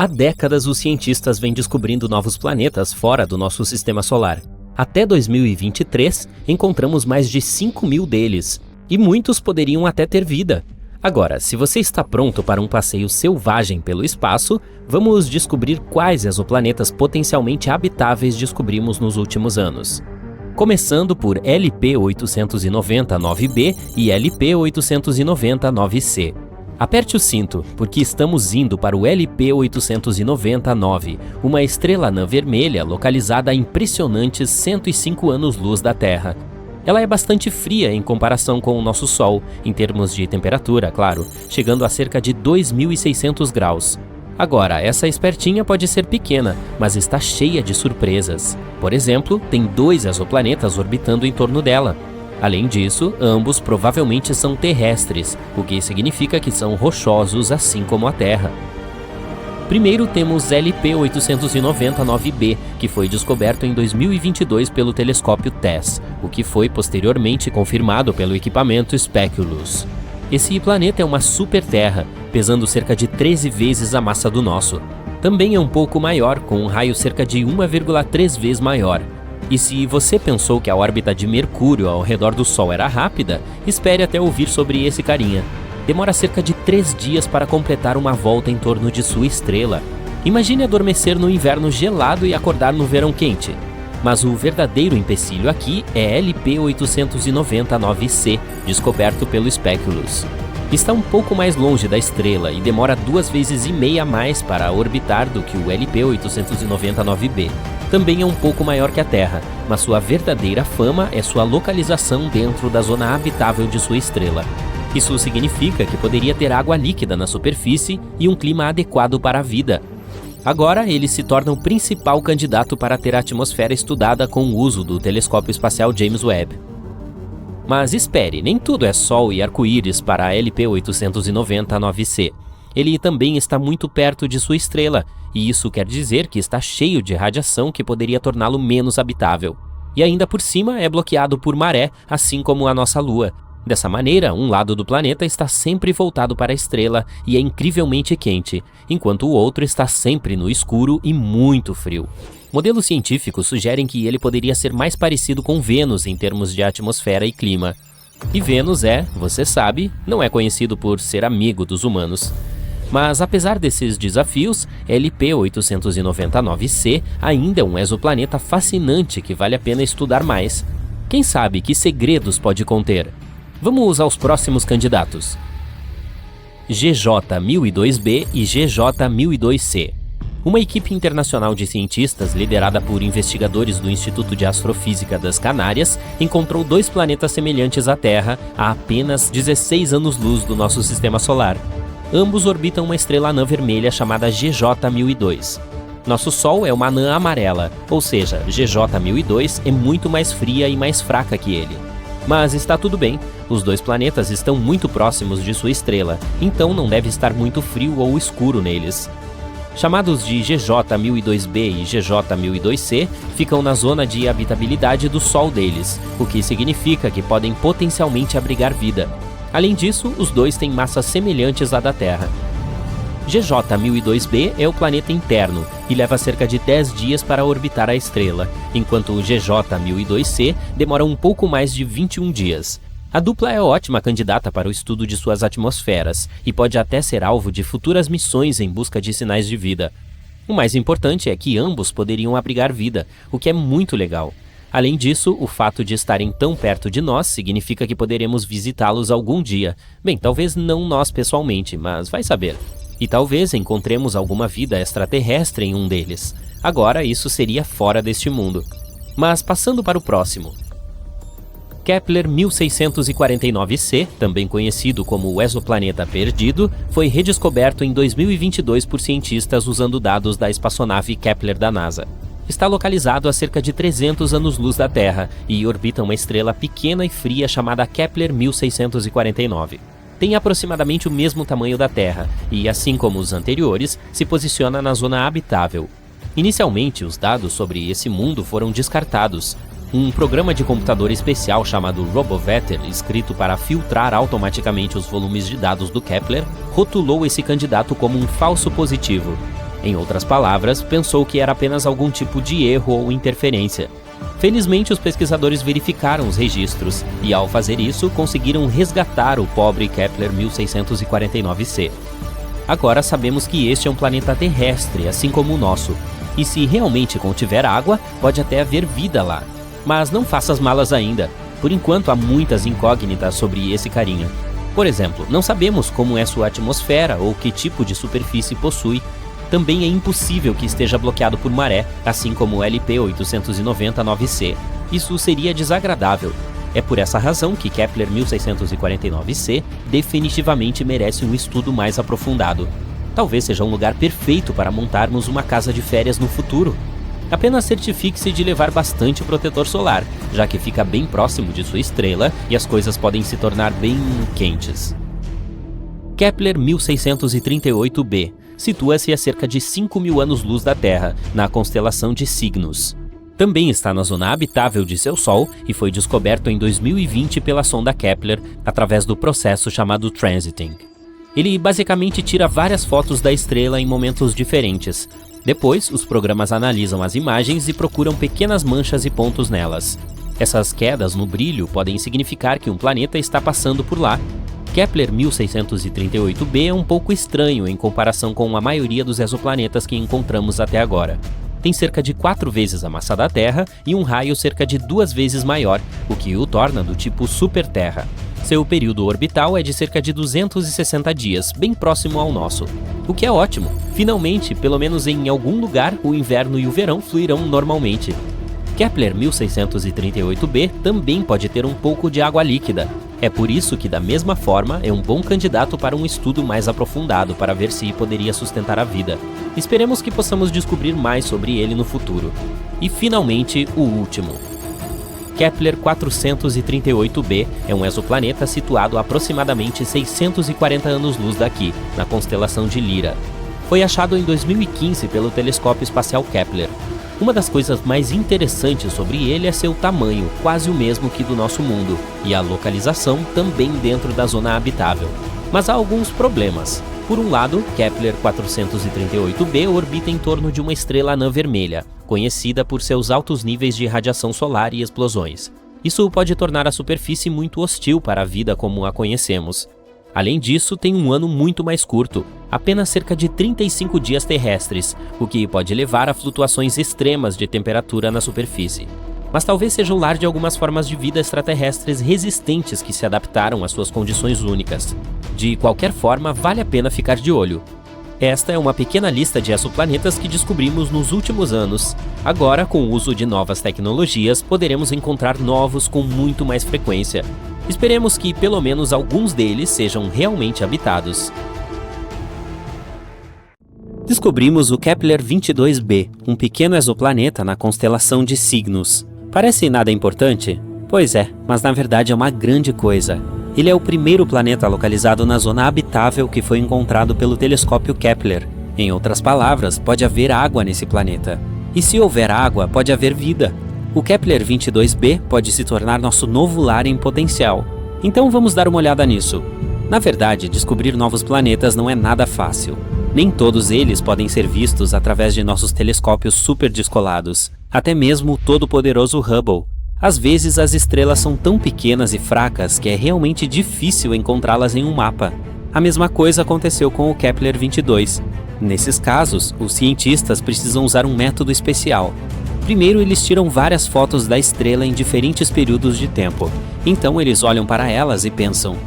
Há décadas, os cientistas vêm descobrindo novos planetas fora do nosso sistema solar. Até 2023, encontramos mais de 5.000 deles, e muitos poderiam até ter vida. Agora, se você está pronto para um passeio selvagem pelo espaço, vamos descobrir quais exoplanetas potencialmente habitáveis descobrimos nos últimos anos. Começando por LP-890-9b e LP-890-9c. Aperte o cinto, porque estamos indo para o LP-890-9, uma estrela anã vermelha localizada a impressionantes 105 anos-luz da Terra. Ela é bastante fria em comparação com o nosso Sol, em termos de temperatura, claro, chegando a cerca de 2.600 graus. Agora, essa espertinha pode ser pequena, mas está cheia de surpresas. Por exemplo, tem 2 exoplanetas orbitando em torno dela. Além disso, ambos provavelmente são terrestres, o que significa que são rochosos assim como a Terra. Primeiro temos LP-890-9b, que foi descoberto em 2022 pelo telescópio TESS, o que foi posteriormente confirmado pelo equipamento Speculus. Esse planeta é uma super-terra, pesando cerca de 13 vezes a massa do nosso. Também é um pouco maior, com um raio cerca de 1,3 vezes maior. E se você pensou que a órbita de Mercúrio ao redor do Sol era rápida, espere até ouvir sobre esse carinha. Demora cerca de 3 dias para completar uma volta em torno de sua estrela. Imagine adormecer no inverno gelado e acordar no verão quente. Mas o verdadeiro empecilho aqui é LP-890-9c, descoberto pelo Speculus. Está um pouco mais longe da estrela e demora 2,5 vezes a mais para orbitar do que o LP-890-9b. Também é um pouco maior que a Terra, mas sua verdadeira fama é sua localização dentro da zona habitável de sua estrela. Isso significa que poderia ter água líquida na superfície e um clima adequado para a vida. Agora, ele se torna o principal candidato para ter a atmosfera estudada com o uso do telescópio espacial James Webb. Mas espere, nem tudo é sol e arco-íris para a LP-890-9c. Ele também está muito perto de sua estrela, e isso quer dizer que está cheio de radiação que poderia torná-lo menos habitável. E ainda por cima é bloqueado por maré, assim como a nossa Lua. Dessa maneira, um lado do planeta está sempre voltado para a estrela e é incrivelmente quente, enquanto o outro está sempre no escuro e muito frio. Modelos científicos sugerem que ele poderia ser mais parecido com Vênus em termos de atmosfera e clima. E Vênus você sabe, não é conhecido por ser amigo dos humanos. Mas apesar desses desafios, LP-890-9c ainda é um exoplaneta fascinante que vale a pena estudar mais. Quem sabe que segredos pode conter? Vamos aos próximos candidatos. GJ-1002b e GJ-1002c. Uma equipe internacional de cientistas liderada por investigadores do Instituto de Astrofísica das Canárias encontrou 2 planetas semelhantes à Terra a apenas 16 anos-luz do nosso sistema solar. Ambos orbitam uma estrela anã vermelha chamada GJ-1002. Nosso Sol é uma anã amarela, ou seja, GJ-1002 é muito mais fria e mais fraca que ele. Mas está tudo bem, os 2 planetas estão muito próximos de sua estrela, então não deve estar muito frio ou escuro neles. Chamados de GJ-1002b e GJ-1002c, ficam na zona de habitabilidade do Sol deles, o que significa que podem potencialmente abrigar vida. Além disso, os 2 têm massas semelhantes à da Terra. GJ-1002b é o planeta interno e leva cerca de 10 dias para orbitar a estrela, enquanto o GJ-1002c demora um pouco mais de 21 dias. A dupla é ótima candidata para o estudo de suas atmosferas e pode até ser alvo de futuras missões em busca de sinais de vida. O mais importante é que ambos poderiam abrigar vida, o que é muito legal. Além disso, o fato de estarem tão perto de nós significa que poderemos visitá-los algum dia. Bem, talvez não nós pessoalmente, mas vai saber. E talvez encontremos alguma vida extraterrestre em um deles. Agora, isso seria fora deste mundo. Mas passando para o próximo. Kepler 1649c, também conhecido como o exoplaneta perdido, foi redescoberto em 2022 por cientistas usando dados da espaçonave Kepler da NASA. Está localizado a cerca de 300 anos-luz da Terra e orbita uma estrela pequena e fria chamada Kepler 1649. Tem aproximadamente o mesmo tamanho da Terra e, assim como os anteriores, se posiciona na zona habitável. Inicialmente, os dados sobre esse mundo foram descartados. Um programa de computador especial chamado RoboVetter, escrito para filtrar automaticamente os volumes de dados do Kepler, rotulou esse candidato como um falso positivo. Em outras palavras, pensou que era apenas algum tipo de erro ou interferência. Felizmente, os pesquisadores verificaram os registros e, ao fazer isso, conseguiram resgatar o pobre Kepler 1649c. Agora sabemos que este é um planeta terrestre, assim como o nosso. E se realmente contiver água, pode até haver vida lá. Mas não faça as malas ainda. Por enquanto, há muitas incógnitas sobre esse carinha. Por exemplo, não sabemos como é sua atmosfera ou que tipo de superfície possui. Também é impossível que esteja bloqueado por maré, assim como o LP 890-9c. Isso seria desagradável. É por essa razão que Kepler 1649c definitivamente merece um estudo mais aprofundado. Talvez seja um lugar perfeito para montarmos uma casa de férias no futuro. Apenas certifique-se de levar bastante protetor solar, já que fica bem próximo de sua estrela e as coisas podem se tornar bem quentes. Kepler 1638b situa-se a cerca de 5.000 anos-luz da Terra, na constelação de Cygnus. Também está na zona habitável de seu Sol e foi descoberto em 2020 pela sonda Kepler através do processo chamado transiting. Ele basicamente tira várias fotos da estrela em momentos diferentes. Depois, os programas analisam as imagens e procuram pequenas manchas e pontos nelas. Essas quedas no brilho podem significar que um planeta está passando por lá. Kepler 1638b é um pouco estranho em comparação com a maioria dos exoplanetas que encontramos até agora. Tem cerca de 4 vezes a massa da Terra e um raio cerca de 2 vezes maior, o que o torna do tipo super-Terra. Seu período orbital é de cerca de 260 dias, bem próximo ao nosso. O que é ótimo. Finalmente, pelo menos em algum lugar, o inverno e o verão fluirão normalmente. Kepler 1638b também pode ter um pouco de água líquida. É por isso que, da mesma forma, é um bom candidato para um estudo mais aprofundado para ver se poderia sustentar a vida. Esperemos que possamos descobrir mais sobre ele no futuro. E, finalmente, o último. Kepler 438b é um exoplaneta situado a aproximadamente 640 anos-luz daqui, na constelação de Lyra. Foi achado em 2015 pelo telescópio espacial Kepler. Uma das coisas mais interessantes sobre ele é seu tamanho, quase o mesmo que do nosso mundo, e a localização também dentro da zona habitável. Mas há alguns problemas. Por um lado, Kepler 438b orbita em torno de uma estrela anã vermelha, conhecida por seus altos níveis de radiação solar e explosões. Isso pode tornar a superfície muito hostil para a vida como a conhecemos. Além disso, tem um ano muito mais curto, apenas cerca de 35 dias terrestres, o que pode levar a flutuações extremas de temperatura na superfície. Mas talvez seja o lar de algumas formas de vida extraterrestres resistentes que se adaptaram às suas condições únicas. De qualquer forma, vale a pena ficar de olho. Esta é uma pequena lista de exoplanetas que descobrimos nos últimos anos. Agora, com o uso de novas tecnologias, poderemos encontrar novos com muito mais frequência. Esperemos que pelo menos alguns deles sejam realmente habitados. Descobrimos o Kepler 22b, um pequeno exoplaneta na constelação de Cygnus. Parece nada importante? Pois é, mas na verdade é uma grande coisa. Ele é o primeiro planeta localizado na zona habitável que foi encontrado pelo telescópio Kepler. Em outras palavras, pode haver água nesse planeta. E se houver água, pode haver vida. O Kepler 22b pode se tornar nosso novo lar em potencial. Então vamos dar uma olhada nisso. Na verdade, descobrir novos planetas não é nada fácil. Nem todos eles podem ser vistos através de nossos telescópios super descolados, até mesmo o todo-poderoso Hubble. Às vezes as estrelas são tão pequenas e fracas que é realmente difícil encontrá-las em um mapa. A mesma coisa aconteceu com o Kepler 22. Nesses casos, os cientistas precisam usar um método especial. Primeiro, eles tiram várias fotos da estrela em diferentes períodos de tempo. Então eles olham para elas e pensam: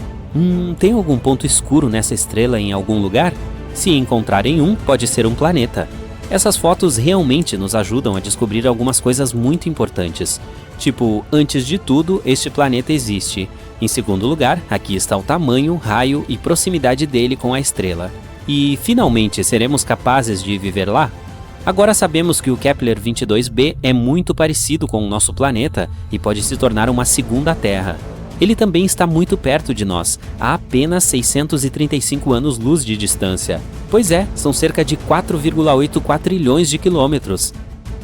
tem algum ponto escuro nessa estrela em algum lugar? Se encontrarem um, pode ser um planeta. Essas fotos realmente nos ajudam a descobrir algumas coisas muito importantes. Tipo, antes de tudo, este planeta existe. Em segundo lugar, aqui está o tamanho, raio e proximidade dele com a estrela. E, finalmente, seremos capazes de viver lá? Agora sabemos que o Kepler 22b é muito parecido com o nosso planeta e pode se tornar uma segunda Terra. Ele também está muito perto de nós, a apenas 635 anos-luz de distância. Pois é, são cerca de 4,8 quatrilhões de quilômetros.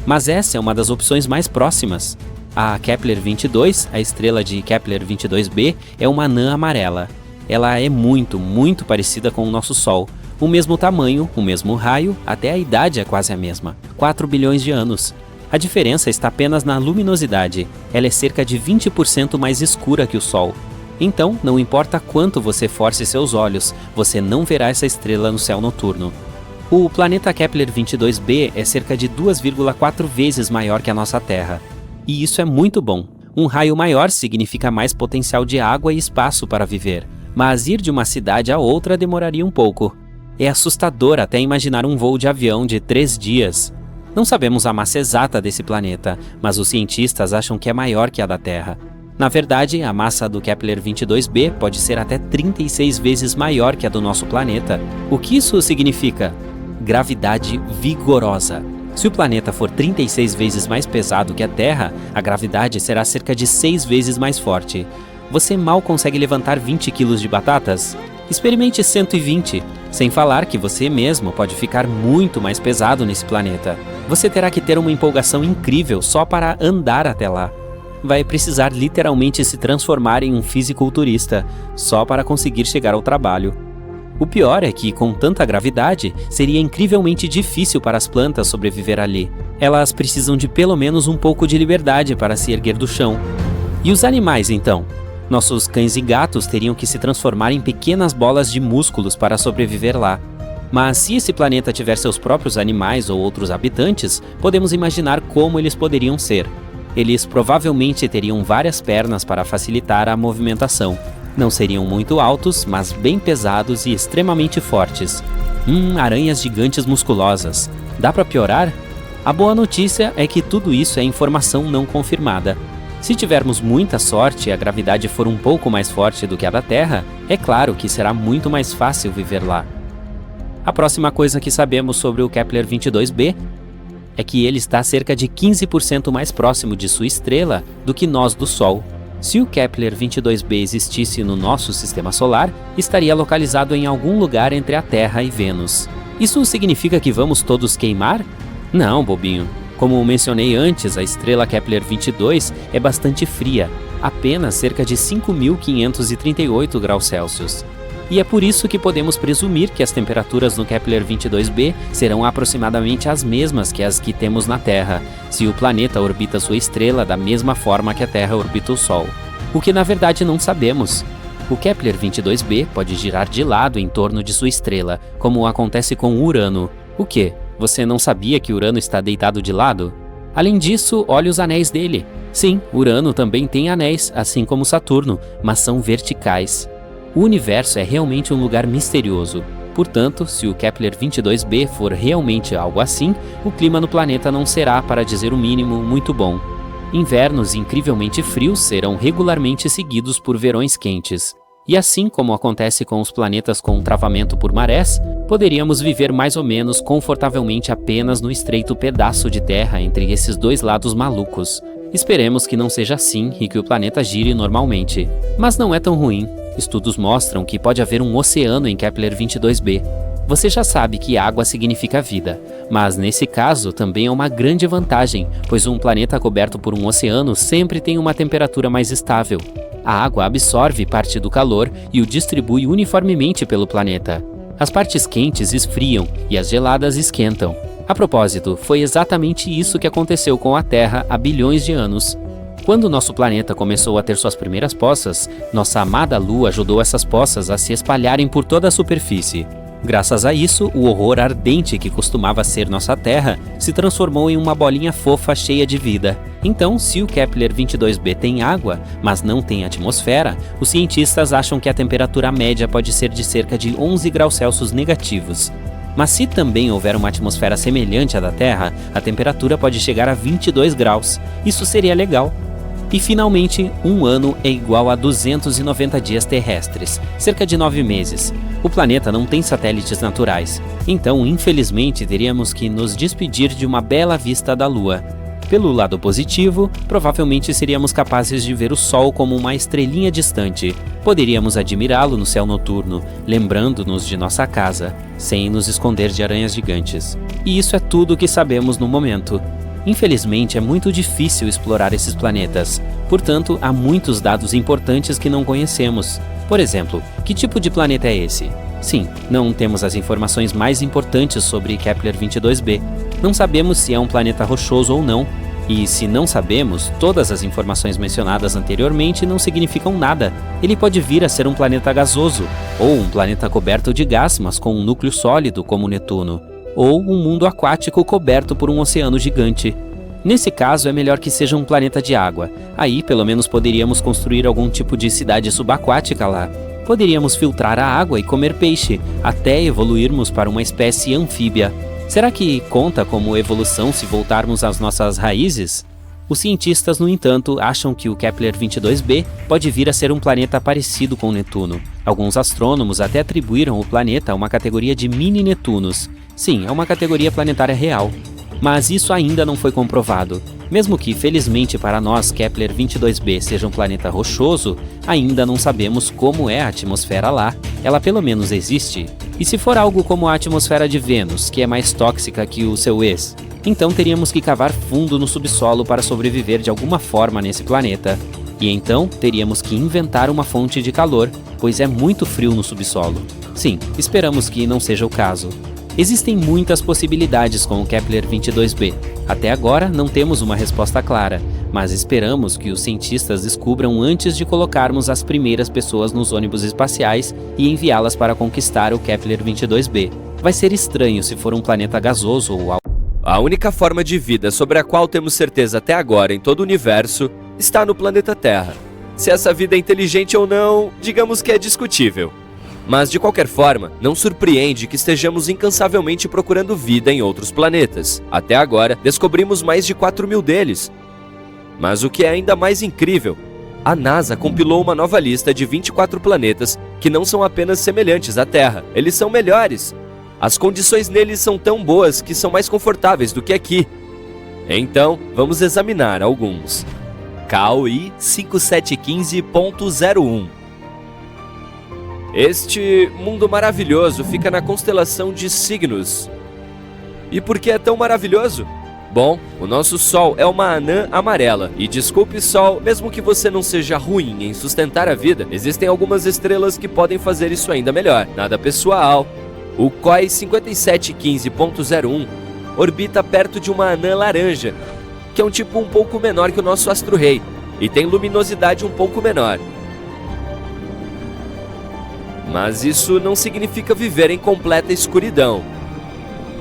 Mas essa é uma das opções mais próximas. A Kepler 22, a estrela de Kepler 22b, é uma anã amarela. Ela é muito parecida com o nosso Sol, O mesmo tamanho, o mesmo raio, até a idade é quase a mesma, 4 bilhões de anos. A diferença está apenas na luminosidade, ela é cerca de 20% mais escura que o Sol. Então, não importa quanto você force seus olhos, você não verá essa estrela no céu noturno. O planeta Kepler-22b é cerca de 2,4 vezes maior que a nossa Terra. E isso é muito bom. Um raio maior significa mais potencial de água e espaço para viver, mas ir de uma cidade a outra demoraria um pouco. É assustador até imaginar um voo de avião de 3 dias. Não sabemos a massa exata desse planeta, mas os cientistas acham que é maior que a da Terra. Na verdade, a massa do Kepler-22b pode ser até 36 vezes maior que a do nosso planeta. O que isso significa? Gravidade vigorosa. Se o planeta for 36 vezes mais pesado que a Terra, a gravidade será cerca de 6 vezes mais forte. Você mal consegue levantar 20 quilos de batatas? Experimente 120, sem falar que você mesmo pode ficar muito mais pesado nesse planeta. Você terá que ter uma empolgação incrível só para andar até lá. Vai precisar literalmente se transformar em um fisiculturista, só para conseguir chegar ao trabalho. O pior é que, com tanta gravidade, seria incrivelmente difícil para as plantas sobreviver ali. Elas precisam de pelo menos um pouco de liberdade para se erguer do chão. E os animais, então? Nossos cães e gatos teriam que se transformar em pequenas bolas de músculos para sobreviver lá. Mas se esse planeta tiver seus próprios animais ou outros habitantes, podemos imaginar como eles poderiam ser. Eles provavelmente teriam várias pernas para facilitar a movimentação. Não seriam muito altos, mas bem pesados e extremamente fortes. Aranhas gigantes musculosas. Dá para piorar? A boa notícia é que tudo isso é informação não confirmada. Se tivermos muita sorte e a gravidade for um pouco mais forte do que a da Terra, é claro que será muito mais fácil viver lá. A próxima coisa que sabemos sobre o Kepler-22b é que ele está cerca de 15% mais próximo de sua estrela do que nós do Sol. Se o Kepler-22b existisse no nosso sistema solar, estaria localizado em algum lugar entre a Terra e Vênus. Isso significa que vamos todos queimar? Não, bobinho. Como mencionei antes, a estrela Kepler-22 é bastante fria, apenas cerca de 5.538 graus Celsius. E é por isso que podemos presumir que as temperaturas no Kepler-22b serão aproximadamente as mesmas que as que temos na Terra, se o planeta orbita sua estrela da mesma forma que a Terra orbita o Sol. O que na verdade não sabemos. O Kepler-22b pode girar de lado em torno de sua estrela, como acontece com Urano. O quê? Você não sabia que Urano está deitado de lado? Além disso, olhe os anéis dele. Sim, Urano também tem anéis, assim como Saturno, mas são verticais. O universo é realmente um lugar misterioso. Portanto, se o Kepler-22b for realmente algo assim, o clima no planeta não será, para dizer o mínimo, muito bom. Invernos incrivelmente frios serão regularmente seguidos por verões quentes. E assim como acontece com os planetas com travamento por marés, poderíamos viver mais ou menos confortavelmente apenas no estreito pedaço de terra entre esses dois lados malucos. Esperemos que não seja assim e que o planeta gire normalmente. Mas não é tão ruim. Estudos mostram que pode haver um oceano em Kepler-22b. Você já sabe que água significa vida, mas nesse caso também é uma grande vantagem, pois um planeta coberto por um oceano sempre tem uma temperatura mais estável. A água absorve parte do calor e o distribui uniformemente pelo planeta. As partes quentes esfriam e as geladas esquentam. A propósito, foi exatamente isso que aconteceu com a Terra há bilhões de anos. Quando nosso planeta começou a ter suas primeiras poças, nossa amada Lua ajudou essas poças a se espalharem por toda a superfície. Graças a isso, o horror ardente que costumava ser nossa Terra se transformou em uma bolinha fofa cheia de vida. Então, se o Kepler-22b tem água, mas não tem atmosfera, os cientistas acham que a temperatura média pode ser de cerca de 11 graus Celsius negativos. Mas se também houver uma atmosfera semelhante à da Terra, a temperatura pode chegar a 22 graus. Isso seria legal. E finalmente, um ano é igual a 290 dias terrestres, cerca de 9 meses. O planeta não tem satélites naturais, então infelizmente teríamos que nos despedir de uma bela vista da Lua. Pelo lado positivo, provavelmente seríamos capazes de ver o Sol como uma estrelinha distante. Poderíamos admirá-lo no céu noturno, lembrando-nos de nossa casa, sem nos esconder de aranhas gigantes. E isso é tudo o que sabemos no momento. Infelizmente, é muito difícil explorar esses planetas, portanto, há muitos dados importantes que não conhecemos. Por exemplo, que tipo de planeta é esse? Sim, não temos as informações mais importantes sobre Kepler-22b. Não sabemos se é um planeta rochoso ou não, e se não sabemos, todas as informações mencionadas anteriormente não significam nada. Ele pode vir a ser um planeta gasoso, ou um planeta coberto de gás, mas com um núcleo sólido como Netuno, ou um mundo aquático coberto por um oceano gigante. Nesse caso, é melhor que seja um planeta de água. Aí, pelo menos, poderíamos construir algum tipo de cidade subaquática lá. Poderíamos filtrar a água e comer peixe, até evoluirmos para uma espécie anfíbia. Será que conta como evolução se voltarmos às nossas raízes? Os cientistas, no entanto, acham que o Kepler-22b pode vir a ser um planeta parecido com Netuno. Alguns astrônomos até atribuíram o planeta a uma categoria de mini-Netunos. Sim, é uma categoria planetária real. Mas isso ainda não foi comprovado. Mesmo que, felizmente para nós, Kepler-22b seja um planeta rochoso, ainda não sabemos como é a atmosfera lá. Ela pelo menos existe. E se for algo como a atmosfera de Vênus, que é mais tóxica que o seu ex, então teríamos que cavar fundo no subsolo para sobreviver de alguma forma nesse planeta. E então teríamos que inventar uma fonte de calor, pois é muito frio no subsolo. Sim, esperamos que não seja o caso. Existem muitas possibilidades com o Kepler-22b. Até agora não temos uma resposta clara, mas esperamos que os cientistas descubram antes de colocarmos as primeiras pessoas nos ônibus espaciais e enviá-las para conquistar o Kepler-22b. Vai ser estranho se for um planeta gasoso ou algo. A única forma de vida sobre a qual temos certeza até agora em todo o universo está no planeta Terra. Se essa vida é inteligente ou não, digamos que é discutível. Mas, de qualquer forma, não surpreende que estejamos incansavelmente procurando vida em outros planetas. Até agora, descobrimos mais de 4.000 deles. Mas o que é ainda mais incrível, a NASA compilou uma nova lista de 24 planetas que não são apenas semelhantes à Terra, eles são melhores. As condições neles são tão boas que são mais confortáveis do que aqui. Então, vamos examinar alguns. KOI 5715.01. Este mundo maravilhoso fica na constelação de Cygnus. E por que é tão maravilhoso? Bom, o nosso Sol é uma anã amarela. E desculpe, Sol, mesmo que você não seja ruim em sustentar a vida, existem algumas estrelas que podem fazer isso ainda melhor. Nada pessoal. O KOI 5715.01 orbita perto de uma anã laranja, que é um tipo um pouco menor que o nosso astro-rei, e tem luminosidade um pouco menor. Mas isso não significa viver em completa escuridão.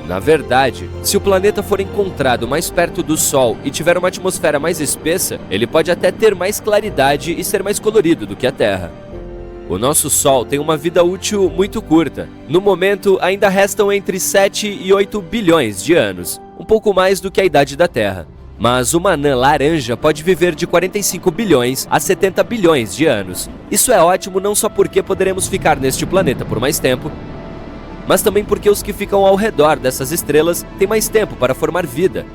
Na verdade, se o planeta for encontrado mais perto do Sol e tiver uma atmosfera mais espessa, ele pode até ter mais claridade e ser mais colorido do que a Terra. O nosso Sol tem uma vida útil muito curta. No momento, ainda restam entre 7 e 8 bilhões de anos, um pouco mais do que a idade da Terra. Mas uma anã laranja pode viver de 45 bilhões a 70 bilhões de anos. Isso é ótimo não só porque poderemos ficar neste planeta por mais tempo, mas também porque os que ficam ao redor dessas estrelas têm mais tempo para formar vida.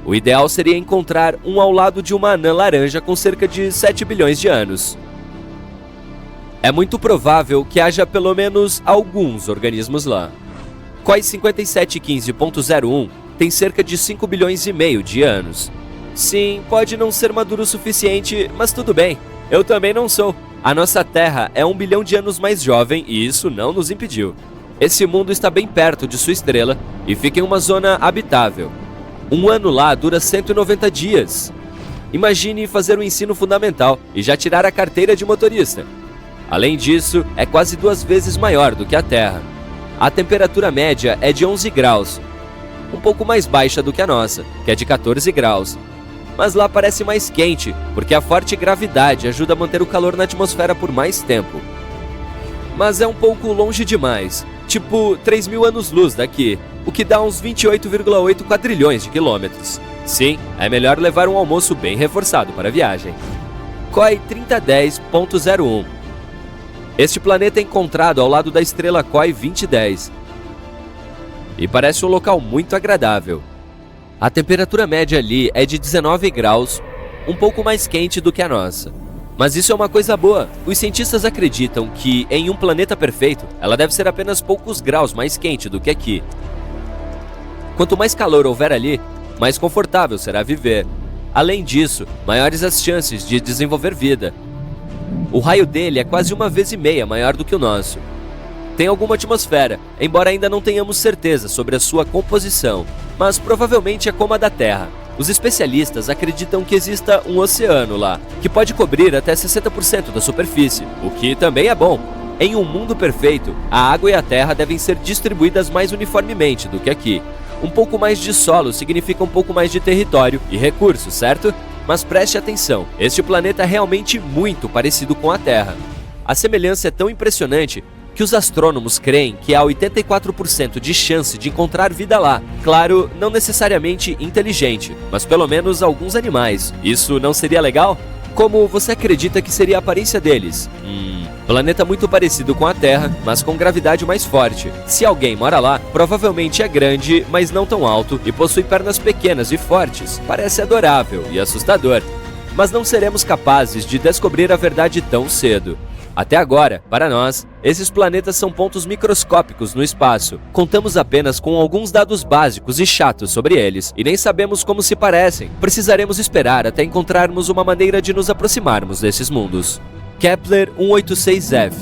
O ideal seria encontrar um ao lado de uma anã laranja com cerca de 7 bilhões de anos. É muito provável que haja pelo menos alguns organismos lá. KOI 5715.01 tem cerca de 5 bilhões e meio de anos. Sim, pode não ser maduro o suficiente, mas tudo bem. Eu também não sou. A nossa Terra é 1 bilhão de anos mais jovem e isso não nos impediu. Esse mundo está bem perto de sua estrela e fica em uma zona habitável. Um ano lá dura 190 dias. Imagine fazer o ensino fundamental e já tirar a carteira de motorista. Além disso, é quase 2 vezes maior do que a Terra. A temperatura média é de 11 graus, um pouco mais baixa do que a nossa, que é de 14 graus. Mas lá parece mais quente, porque a forte gravidade ajuda a manter o calor na atmosfera por mais tempo. Mas é um pouco longe demais, tipo 3.000 anos-luz daqui, o que dá uns 28,8 quadrilhões de quilômetros. Sim, é melhor levar um almoço bem reforçado para a viagem. KOI 3010.01. Este planeta é encontrado ao lado da estrela KOI 2010. E parece um local muito agradável. A temperatura média ali é de 19 graus, um pouco mais quente do que a nossa. Mas isso é uma coisa boa. Os cientistas acreditam que, em um planeta perfeito, ela deve ser apenas poucos graus mais quente do que aqui. Quanto mais calor houver ali, mais confortável será viver. Além disso, maiores as chances de desenvolver vida. O raio dele é quase 1,5 vezes maior do que o nosso. tem alguma atmosfera, embora ainda não tenhamos certeza sobre a sua composição, mas provavelmente é como a da Terra. Os especialistas acreditam que exista um oceano lá, que pode cobrir até 60% da superfície, o que também é bom. Em um mundo perfeito, a água e a terra devem ser distribuídas mais uniformemente do que aqui. Um pouco mais de solo significa um pouco mais de território e recursos, certo? Mas preste atenção, este planeta é realmente muito parecido com a Terra. A semelhança é tão impressionante que os astrônomos creem que há 84% de chance de encontrar vida lá. Claro, não necessariamente inteligente, mas pelo menos alguns animais. Isso não seria legal? Como você acredita que seria a aparência deles? Planeta muito parecido com a Terra, mas com gravidade mais forte. Se alguém mora lá, provavelmente é grande, mas não tão alto, e possui pernas pequenas e fortes. Parece adorável e assustador. Mas não seremos capazes de descobrir a verdade tão cedo. Até agora, para nós, esses planetas são pontos microscópicos no espaço. Contamos apenas com alguns dados básicos e chatos sobre eles, e nem sabemos como se parecem. Precisaremos esperar até encontrarmos uma maneira de nos aproximarmos desses mundos. Kepler 186f.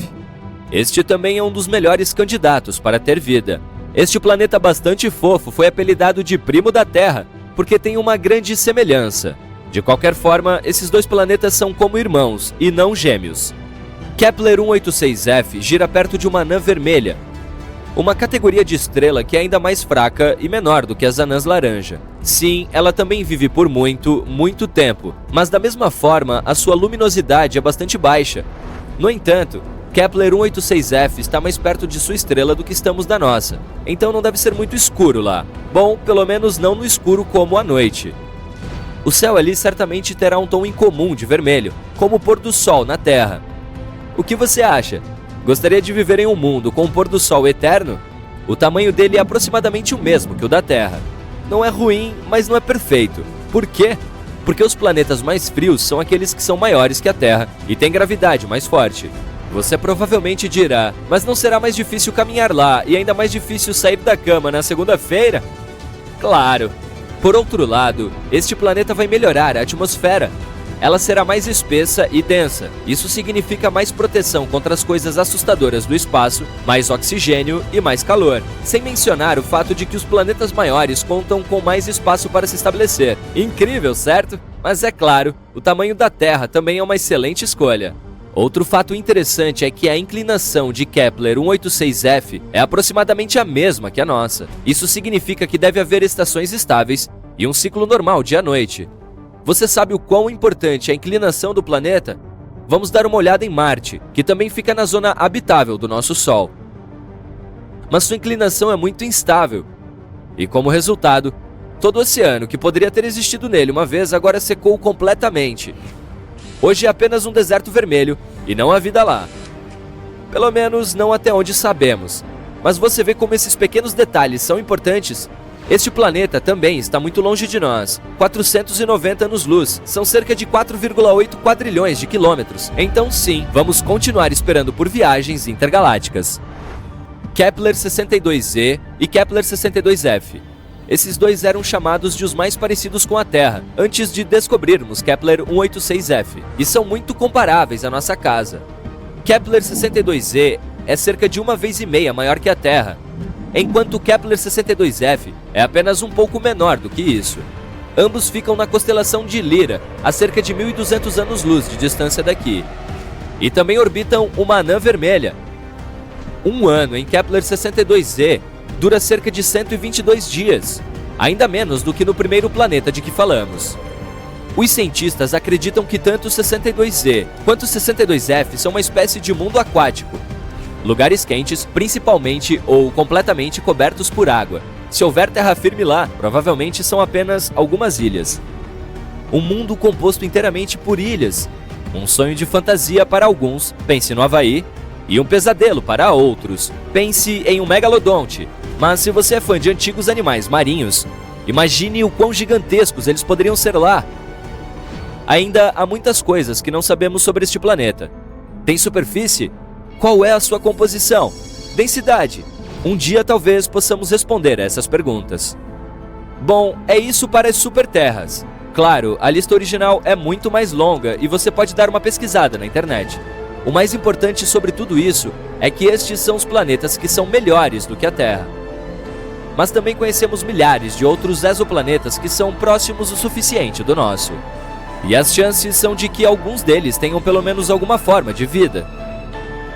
Este também é um dos melhores candidatos para ter vida. Este planeta bastante fofo foi apelidado de primo da Terra, porque tem uma grande semelhança. De qualquer forma, esses dois planetas são como irmãos, e não gêmeos. Kepler 186f gira perto de uma anã vermelha, uma categoria de estrela que é ainda mais fraca e menor do que as anãs laranja. Sim, ela também vive por muito tempo, mas da mesma forma a sua luminosidade é bastante baixa. No entanto, Kepler 186f está mais perto de sua estrela do que estamos da nossa, então não deve ser muito escuro lá. Bom, pelo menos não no escuro como à noite. O céu ali certamente terá um tom incomum de vermelho, como o pôr do sol na Terra. O que você acha? Gostaria de viver em um mundo com um pôr do sol eterno? O tamanho dele é aproximadamente o mesmo que o da Terra. Não é ruim, mas não é perfeito. Por quê? Porque os planetas mais frios são aqueles que são maiores que a Terra e têm gravidade mais forte. Você provavelmente dirá, mas não será mais difícil caminhar lá e ainda mais difícil sair da cama na segunda-feira? Claro! Por outro lado, este planeta vai melhorar a atmosfera. Ela será mais espessa e densa. Isso significa mais proteção contra as coisas assustadoras do espaço, mais oxigênio e mais calor. Sem mencionar o fato de que os planetas maiores contam com mais espaço para se estabelecer. Incrível, certo? Mas é claro, o tamanho da Terra também é uma excelente escolha. Outro fato interessante é que a inclinação de Kepler 186f é aproximadamente a mesma que a nossa. Isso significa que deve haver estações estáveis e um ciclo normal dia-noite. Você sabe o quão importante é a inclinação do planeta? Vamos dar uma olhada em Marte, que também fica na zona habitável do nosso Sol. Mas sua inclinação é muito instável. E como resultado, todo o oceano que poderia ter existido nele uma vez agora secou completamente. Hoje é apenas um deserto vermelho e não há vida lá. Pelo menos não até onde sabemos. Mas você vê como esses pequenos detalhes são importantes? Este planeta também está muito longe de nós, 490 anos-luz, são cerca de 4,8 quadrilhões de quilômetros. Então sim, vamos continuar esperando por viagens intergalácticas. Kepler 62e e Kepler 62f. Esses dois eram chamados de os mais parecidos com a Terra, antes de descobrirmos Kepler 186f, e são muito comparáveis à nossa casa. Kepler 62e é cerca de 1,5 vezes maior que a Terra, enquanto Kepler 62f é apenas um pouco menor do que isso. Ambos ficam na constelação de Lyra, a cerca de 1.200 anos-luz de distância daqui. E também orbitam uma anã vermelha. Um ano em Kepler 62e dura cerca de 122 dias, ainda menos do que no primeiro planeta de que falamos. Os cientistas acreditam que tanto o 62e quanto o 62f são uma espécie de mundo aquático. Lugares quentes, principalmente ou completamente cobertos por água. Se houver terra firme lá, provavelmente são apenas algumas ilhas. Um mundo composto inteiramente por ilhas. Um sonho de fantasia para alguns, pense no Havaí, e um pesadelo para outros, pense em um megalodonte. Mas se você é fã de antigos animais marinhos, imagine o quão gigantescos eles poderiam ser lá. Ainda há muitas coisas que não sabemos sobre este planeta. Tem superfície? Qual é a sua composição? Densidade? Um dia talvez possamos responder a essas perguntas. Bom, é isso para as superterras. Claro, a lista original é muito mais longa e você pode dar uma pesquisada na internet. O mais importante sobre tudo isso é que estes são os planetas que são melhores do que a Terra. Mas também conhecemos milhares de outros exoplanetas que são próximos o suficiente do nosso. E as chances são de que alguns deles tenham pelo menos alguma forma de vida.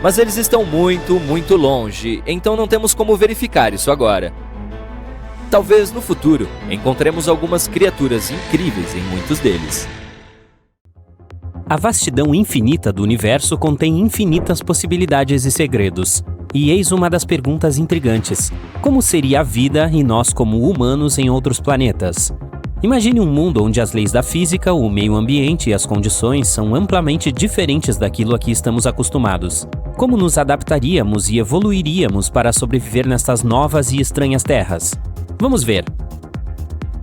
Mas eles estão muito, muito longe, então não temos como verificar isso agora. Talvez no futuro encontremos algumas criaturas incríveis em muitos deles. A vastidão infinita do universo contém infinitas possibilidades e segredos. E eis uma das perguntas intrigantes: como seria a vida e nós como humanos em outros planetas? Imagine um mundo onde as leis da física, o meio ambiente e as condições são amplamente diferentes daquilo a que estamos acostumados. Como nos adaptaríamos e evoluiríamos para sobreviver nestas novas e estranhas terras? Vamos ver.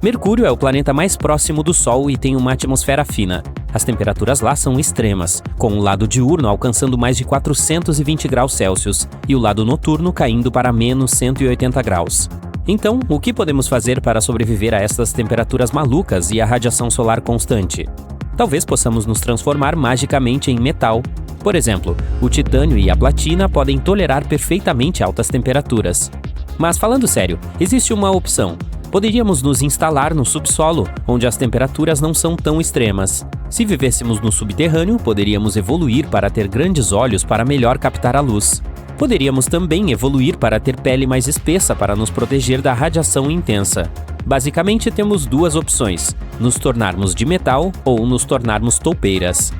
Mercúrio é o planeta mais próximo do Sol e tem uma atmosfera fina. As temperaturas lá são extremas, com o lado diurno alcançando mais de 420 graus Celsius e o lado noturno caindo para menos 180 graus. Então, o que podemos fazer para sobreviver a essas temperaturas malucas e a radiação solar constante? Talvez possamos nos transformar magicamente em metal. Por exemplo, o titânio e a platina podem tolerar perfeitamente altas temperaturas. Mas falando sério, existe uma opção. Poderíamos nos instalar no subsolo, onde as temperaturas não são tão extremas. Se vivêssemos no subterrâneo, poderíamos evoluir para ter grandes olhos para melhor captar a luz. Poderíamos também evoluir para ter pele mais espessa para nos proteger da radiação intensa. Basicamente, temos duas opções: nos tornarmos de metal ou nos tornarmos toupeiras.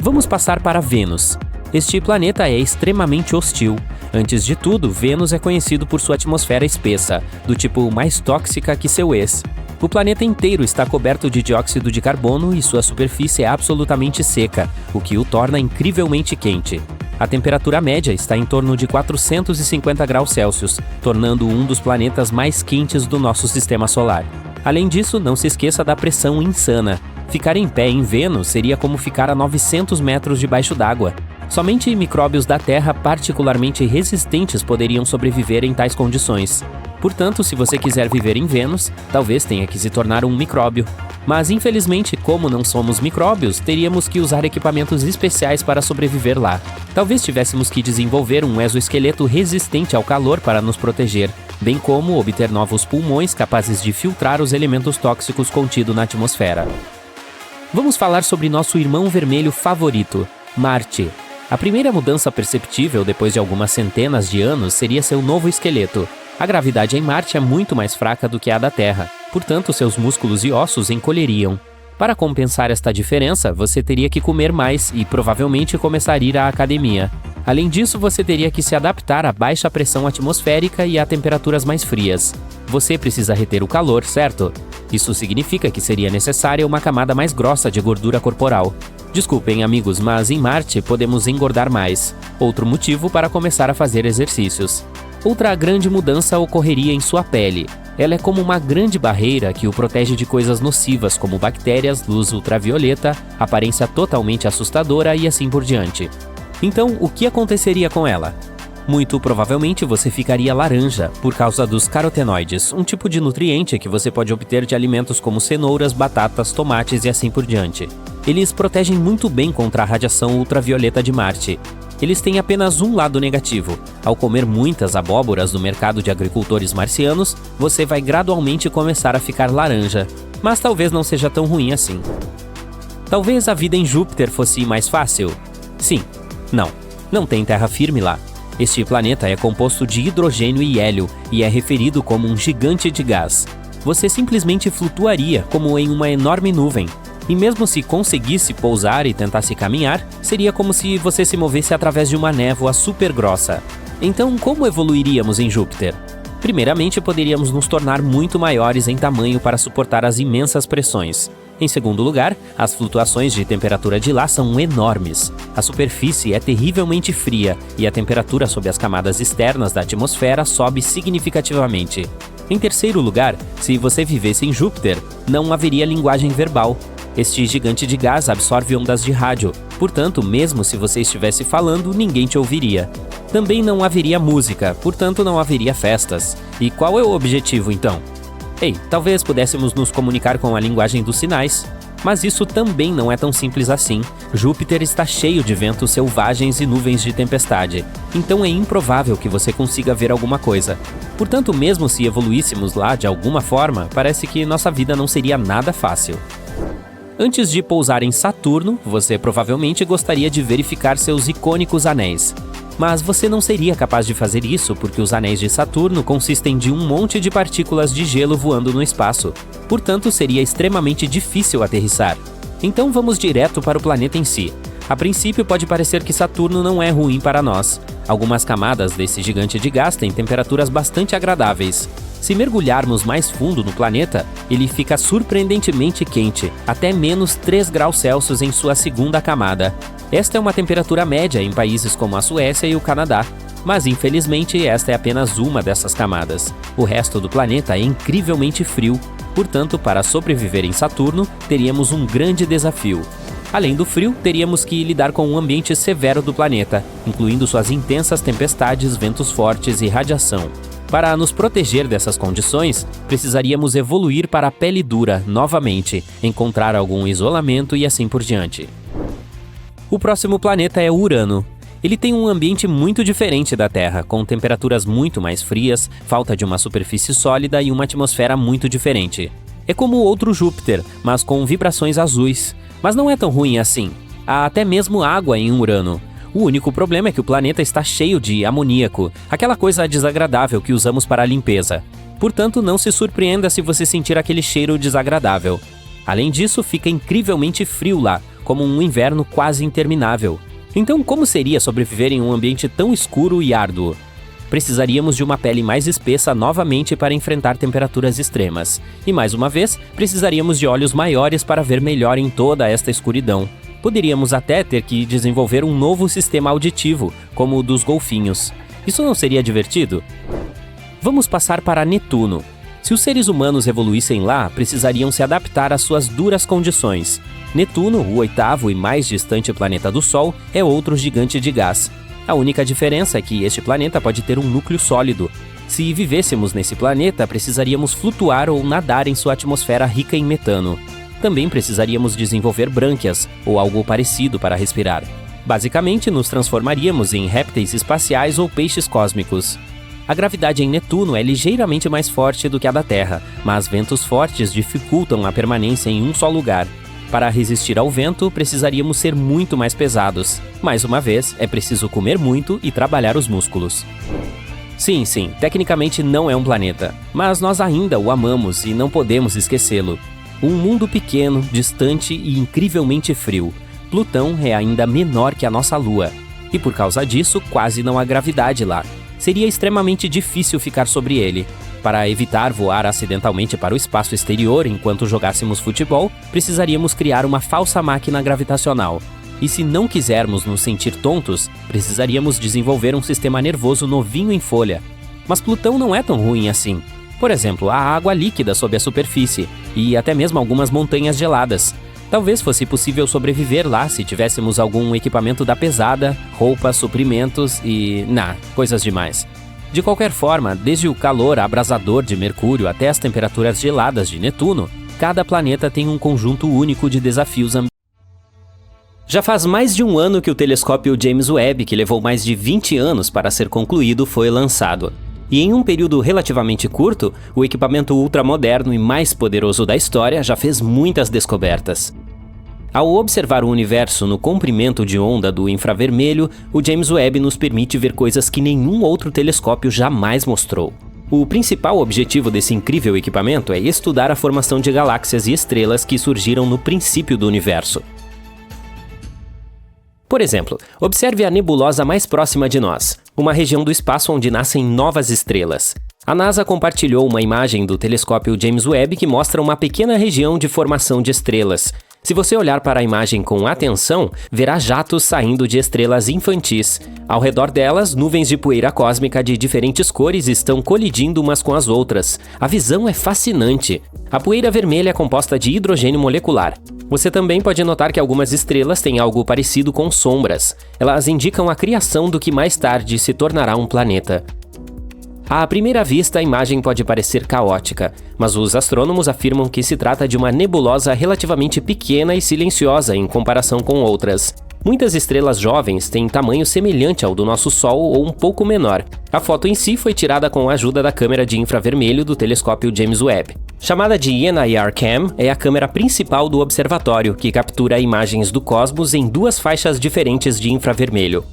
Vamos passar para Vênus. Este planeta é extremamente hostil. Antes de tudo, Vênus é conhecido por sua atmosfera espessa, do tipo mais tóxica que seu ex. O planeta inteiro está coberto de dióxido de carbono e sua superfície é absolutamente seca, o que o torna incrivelmente quente. A temperatura média está em torno de 450 graus Celsius, tornando-o um dos planetas mais quentes do nosso sistema solar. Além disso, não se esqueça da pressão insana. Ficar em pé em Vênus seria como ficar a 900 metros debaixo d'água. Somente micróbios da Terra particularmente resistentes poderiam sobreviver em tais condições. Portanto, se você quiser viver em Vênus, talvez tenha que se tornar um micróbio. Mas, infelizmente, como não somos micróbios, teríamos que usar equipamentos especiais para sobreviver lá. Talvez tivéssemos que desenvolver um exoesqueleto resistente ao calor para nos proteger, bem como obter novos pulmões capazes de filtrar os elementos tóxicos contidos na atmosfera. Vamos falar sobre nosso irmão vermelho favorito, Marte. A primeira mudança perceptível depois de algumas centenas de anos seria seu novo esqueleto. A gravidade em Marte é muito mais fraca do que a da Terra, portanto seus músculos e ossos encolheriam. Para compensar esta diferença, você teria que comer mais e provavelmente começar a ir à academia. Além disso, você teria que se adaptar à baixa pressão atmosférica e a temperaturas mais frias. Você precisa reter o calor, certo? Isso significa que seria necessária uma camada mais grossa de gordura corporal. Desculpem, amigos, mas em Marte podemos engordar mais. Outro motivo para começar a fazer exercícios. Outra grande mudança ocorreria em sua pele. Ela é como uma grande barreira que o protege de coisas nocivas como bactérias, luz ultravioleta, aparência totalmente assustadora e assim por diante. Então, o que aconteceria com ela? Muito provavelmente você ficaria laranja por causa dos carotenoides, um tipo de nutriente que você pode obter de alimentos como cenouras, batatas, tomates e assim por diante. Eles protegem muito bem contra a radiação ultravioleta de Marte. Eles têm apenas um lado negativo. Ao comer muitas abóboras no mercado de agricultores marcianos, você vai gradualmente começar a ficar laranja. Mas talvez não seja tão ruim assim. Talvez a vida em Júpiter fosse mais fácil? Sim. Não tem terra firme lá. Este planeta é composto de hidrogênio e hélio e é referido como um gigante de gás. Você simplesmente flutuaria como em uma enorme nuvem. E mesmo se conseguisse pousar e tentasse caminhar, seria como se você se movesse através de uma névoa super grossa. Então, como evoluiríamos em Júpiter? Primeiramente, poderíamos nos tornar muito maiores em tamanho para suportar as imensas pressões. Em segundo lugar, as flutuações de temperatura de lá são enormes. A superfície é terrivelmente fria e a temperatura sob as camadas externas da atmosfera sobe significativamente. Em terceiro lugar, se você vivesse em Júpiter, não haveria linguagem verbal. Este gigante de gás absorve ondas de rádio, portanto, mesmo se você estivesse falando, ninguém te ouviria. Também não haveria música, portanto não haveria festas. E qual é o objetivo, então? Talvez pudéssemos nos comunicar com a linguagem dos sinais. Mas isso também não é tão simples assim. Júpiter está cheio de ventos selvagens e nuvens de tempestade, então é improvável que você consiga ver alguma coisa. Portanto, mesmo se evoluíssemos lá de alguma forma, parece que nossa vida não seria nada fácil. Antes de pousar em Saturno, você provavelmente gostaria de verificar seus icônicos anéis. Mas você não seria capaz de fazer isso porque os anéis de Saturno consistem de um monte de partículas de gelo voando no espaço. Portanto, seria extremamente difícil aterrissar. Então vamos direto para o planeta em si. A princípio pode parecer que Saturno não é ruim para nós. Algumas camadas desse gigante de gás têm temperaturas bastante agradáveis. Se mergulharmos mais fundo no planeta, ele fica surpreendentemente quente, até menos 3 graus Celsius em sua segunda camada. Esta é uma temperatura média em países como a Suécia e o Canadá, mas infelizmente esta é apenas uma dessas camadas. O resto do planeta é incrivelmente frio, portanto, para sobreviver em Saturno, teríamos um grande desafio. Além do frio, teríamos que lidar com um ambiente severo do planeta, incluindo suas intensas tempestades, ventos fortes e radiação. Para nos proteger dessas condições, precisaríamos evoluir para a pele dura novamente, encontrar algum isolamento e assim por diante. O próximo planeta é Urano. Ele tem um ambiente muito diferente da Terra, com temperaturas muito mais frias, falta de uma superfície sólida e uma atmosfera muito diferente. É como outro Júpiter, mas com vibrações azuis. Mas não é tão ruim assim. Há até mesmo água em Urano. O único problema é que o planeta está cheio de amoníaco, aquela coisa desagradável que usamos para a limpeza. Portanto, não se surpreenda se você sentir aquele cheiro desagradável. Além disso, fica incrivelmente frio lá, como um inverno quase interminável. Então, como seria sobreviver em um ambiente tão escuro e árduo? Precisaríamos de uma pele mais espessa novamente para enfrentar temperaturas extremas. E mais uma vez, precisaríamos de olhos maiores para ver melhor em toda esta escuridão. Poderíamos até ter que desenvolver um novo sistema auditivo, como o dos golfinhos. Isso não seria divertido? Vamos passar para Netuno. Se os seres humanos evoluíssem lá, precisariam se adaptar às suas duras condições. Netuno, o oitavo e mais distante planeta do Sol, é outro gigante de gás. A única diferença é que este planeta pode ter um núcleo sólido. Se vivêssemos nesse planeta, precisaríamos flutuar ou nadar em sua atmosfera rica em metano. Também precisaríamos desenvolver brânquias, ou algo parecido para respirar. Basicamente, nos transformaríamos em répteis espaciais ou peixes cósmicos. A gravidade em Netuno é ligeiramente mais forte do que a da Terra, mas ventos fortes dificultam a permanência em um só lugar. Para resistir ao vento, precisaríamos ser muito mais pesados. Mais uma vez, é preciso comer muito e trabalhar os músculos. Sim, tecnicamente não é um planeta, mas nós ainda o amamos e não podemos esquecê-lo. Um mundo pequeno, distante e incrivelmente frio. Plutão é ainda menor que a nossa Lua, e por causa disso, quase não há gravidade lá. Seria extremamente difícil ficar sobre ele. Para evitar voar acidentalmente para o espaço exterior enquanto jogássemos futebol, precisaríamos criar uma falsa máquina gravitacional. E se não quisermos nos sentir tontos, precisaríamos desenvolver um sistema nervoso novinho em folha. Mas Plutão não é tão ruim assim. Por exemplo, há água líquida sob a superfície, e até mesmo algumas montanhas geladas. Talvez fosse possível sobreviver lá se tivéssemos algum equipamento da pesada, roupas, suprimentos e... coisas demais. De qualquer forma, desde o calor abrasador de Mercúrio até as temperaturas geladas de Netuno, cada planeta tem um conjunto único de desafios ambientais. Já faz mais de um ano que o telescópio James Webb, que levou mais de 20 anos para ser concluído, foi lançado. E em um período relativamente curto, o equipamento ultramoderno e mais poderoso da história já fez muitas descobertas. Ao observar o universo no comprimento de onda do infravermelho, o James Webb nos permite ver coisas que nenhum outro telescópio jamais mostrou. O principal objetivo desse incrível equipamento é estudar a formação de galáxias e estrelas que surgiram no princípio do universo. Por exemplo, observe a nebulosa mais próxima de nós, uma região do espaço onde nascem novas estrelas. A NASA compartilhou uma imagem do telescópio James Webb que mostra uma pequena região de formação de estrelas. Se você olhar para a imagem com atenção, verá jatos saindo de estrelas infantis. Ao redor delas, nuvens de poeira cósmica de diferentes cores estão colidindo umas com as outras. A visão é fascinante. A poeira vermelha é composta de hidrogênio molecular. Você também pode notar que algumas estrelas têm algo parecido com sombras. Elas indicam a criação do que mais tarde se tornará um planeta. À primeira vista, a imagem pode parecer caótica, mas os astrônomos afirmam que se trata de uma nebulosa relativamente pequena e silenciosa em comparação com outras. Muitas estrelas jovens têm tamanho semelhante ao do nosso Sol ou um pouco menor. A foto em si foi tirada com a ajuda da câmera de infravermelho do telescópio James Webb. Chamada de NIRCam, é a câmera principal do observatório, que captura imagens do cosmos em duas faixas diferentes de infravermelho.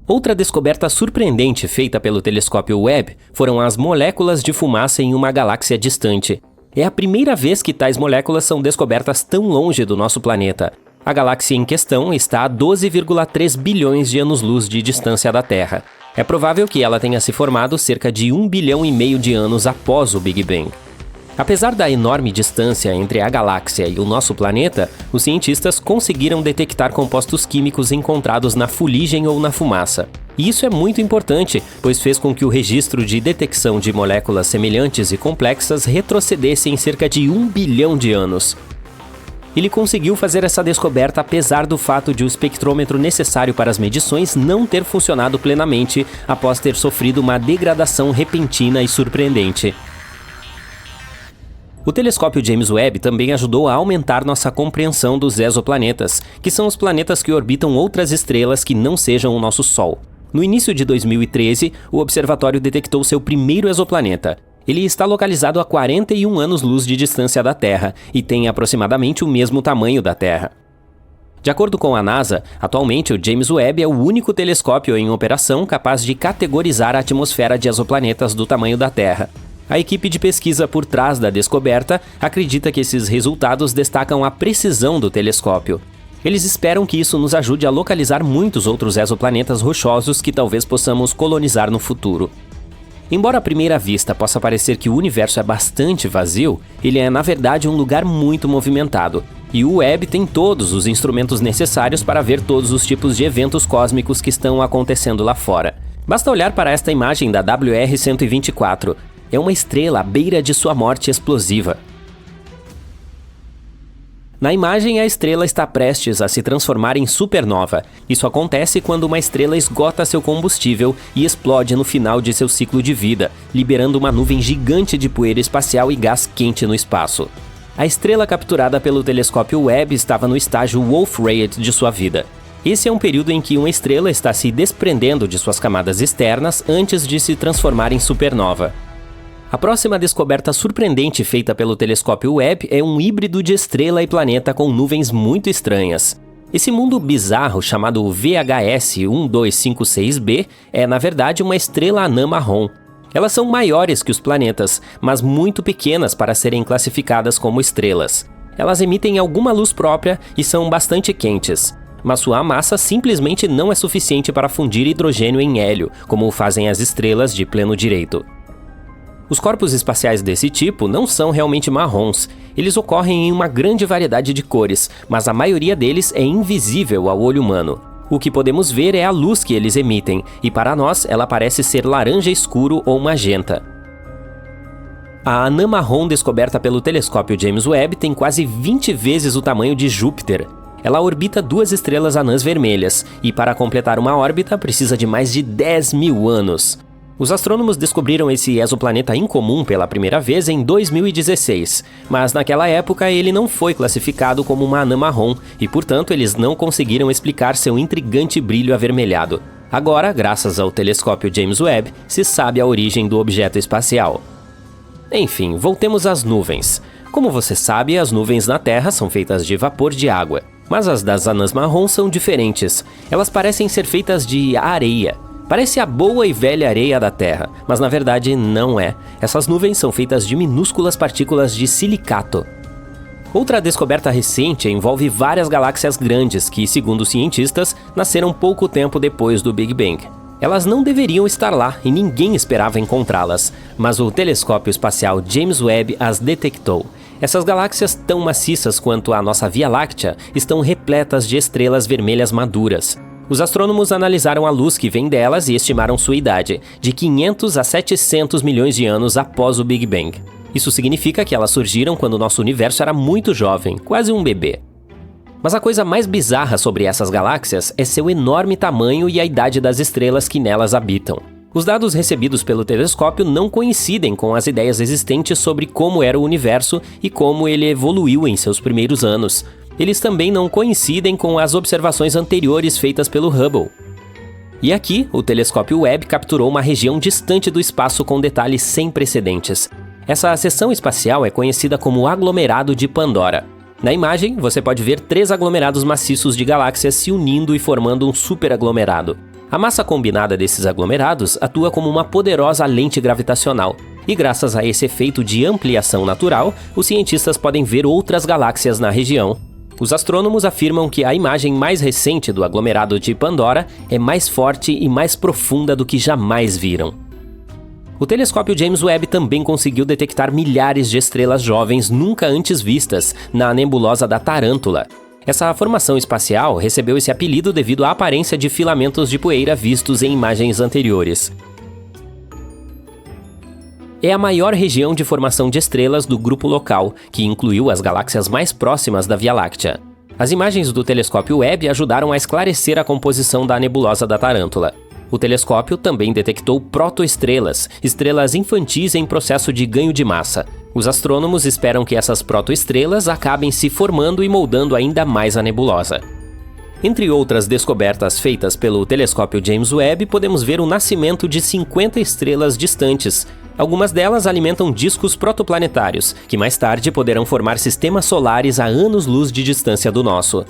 Outra descoberta surpreendente feita pelo telescópio Webb foram as moléculas de fumaça em uma galáxia distante. É a primeira vez que tais moléculas são descobertas tão longe do nosso planeta. A galáxia em questão está a 12,3 bilhões de anos-luz de distância da Terra. É provável que ela tenha se formado cerca de 1,5 bilhão de anos após o Big Bang. Apesar da enorme distância entre a galáxia e o nosso planeta, os cientistas conseguiram detectar compostos químicos encontrados na fuligem ou na fumaça. E isso é muito importante, pois fez com que o registro de detecção de moléculas semelhantes e complexas retrocedesse em cerca de 1 bilhão de anos. Ele conseguiu fazer essa descoberta apesar do fato de o espectrômetro necessário para as medições não ter funcionado plenamente após ter sofrido uma degradação repentina e surpreendente. O telescópio James Webb também ajudou a aumentar nossa compreensão dos exoplanetas, que são os planetas que orbitam outras estrelas que não sejam o nosso Sol. No início de 2013, o observatório detectou seu primeiro exoplaneta. Ele está localizado a 41 anos-luz de distância da Terra e tem aproximadamente o mesmo tamanho da Terra. De acordo com a NASA, atualmente o James Webb é o único telescópio em operação capaz de categorizar a atmosfera de exoplanetas do tamanho da Terra. A equipe de pesquisa por trás da descoberta acredita que esses resultados destacam a precisão do telescópio. Eles esperam que isso nos ajude a localizar muitos outros exoplanetas rochosos que talvez possamos colonizar no futuro. Embora à primeira vista possa parecer que o universo é bastante vazio, ele é na verdade um lugar muito movimentado. E o Webb tem todos os instrumentos necessários para ver todos os tipos de eventos cósmicos que estão acontecendo lá fora. Basta olhar para esta imagem da WR-124. É uma estrela à beira de sua morte explosiva. Na imagem, a estrela está prestes a se transformar em supernova. Isso acontece quando uma estrela esgota seu combustível e explode no final de seu ciclo de vida, liberando uma nuvem gigante de poeira espacial e gás quente no espaço. A estrela capturada pelo telescópio Webb estava no estágio Wolf-Rayet de sua vida. Esse é um período em que uma estrela está se desprendendo de suas camadas externas antes de se transformar em supernova. A próxima descoberta surpreendente feita pelo telescópio Webb é um híbrido de estrela e planeta com nuvens muito estranhas. Esse mundo bizarro chamado VHS 1256b é, na verdade, uma estrela anã marrom. Elas são maiores que os planetas, mas muito pequenas para serem classificadas como estrelas. Elas emitem alguma luz própria e são bastante quentes, mas sua massa simplesmente não é suficiente para fundir hidrogênio em hélio, como fazem as estrelas de pleno direito. Os corpos espaciais desse tipo não são realmente marrons. Eles ocorrem em uma grande variedade de cores, mas a maioria deles é invisível ao olho humano. O que podemos ver é a luz que eles emitem, e para nós ela parece ser laranja escuro ou magenta. A anã marrom descoberta pelo telescópio James Webb tem quase 20 vezes o tamanho de Júpiter. Ela orbita duas estrelas anãs vermelhas, e para completar uma órbita precisa de mais de 10 mil anos. Os astrônomos descobriram esse exoplaneta incomum pela primeira vez em 2016, mas naquela época ele não foi classificado como uma anã marrom e, portanto, eles não conseguiram explicar seu intrigante brilho avermelhado. Agora, graças ao telescópio James Webb, se sabe a origem do objeto espacial. Enfim, voltemos às nuvens. Como você sabe, as nuvens na Terra são feitas de vapor de água, mas as das anãs marrom são diferentes. Elas parecem ser feitas de areia. Parece a boa e velha areia da Terra, mas na verdade não é. Essas nuvens são feitas de minúsculas partículas de silicato. Outra descoberta recente envolve várias galáxias grandes que, segundo os cientistas, nasceram pouco tempo depois do Big Bang. Elas não deveriam estar lá e ninguém esperava encontrá-las, mas o telescópio espacial James Webb as detectou. Essas galáxias, tão maciças quanto a nossa Via Láctea, estão repletas de estrelas vermelhas maduras. Os astrônomos analisaram a luz que vem delas e estimaram sua idade, de 500 a 700 milhões de anos após o Big Bang. Isso significa que elas surgiram quando nosso universo era muito jovem, quase um bebê. Mas a coisa mais bizarra sobre essas galáxias é seu enorme tamanho e a idade das estrelas que nelas habitam. Os dados recebidos pelo telescópio não coincidem com as ideias existentes sobre como era o universo e como ele evoluiu em seus primeiros anos. Eles também não coincidem com as observações anteriores feitas pelo Hubble. E aqui, o telescópio Webb capturou uma região distante do espaço com detalhes sem precedentes. Essa seção espacial é conhecida como aglomerado de Pandora. Na imagem, você pode ver 3 aglomerados maciços de galáxias se unindo e formando um superaglomerado. A massa combinada desses aglomerados atua como uma poderosa lente gravitacional, e graças a esse efeito de ampliação natural, os cientistas podem ver outras galáxias na região. Os astrônomos afirmam que a imagem mais recente do aglomerado de Pandora é mais forte e mais profunda do que jamais viram. O telescópio James Webb também conseguiu detectar milhares de estrelas jovens nunca antes vistas na nebulosa da Tarântula. Essa formação espacial recebeu esse apelido devido à aparência de filamentos de poeira vistos em imagens anteriores. É a maior região de formação de estrelas do grupo local, que incluiu as galáxias mais próximas da Via Láctea. As imagens do telescópio Webb ajudaram a esclarecer a composição da nebulosa da Tarântula. O telescópio também detectou protoestrelas, estrelas infantis em processo de ganho de massa. Os astrônomos esperam que essas protoestrelas acabem se formando e moldando ainda mais a nebulosa. Entre outras descobertas feitas pelo telescópio James Webb, podemos ver o nascimento de 50 estrelas distantes. Algumas delas alimentam discos protoplanetários, que mais tarde poderão formar sistemas solares a anos-luz de distância do nosso.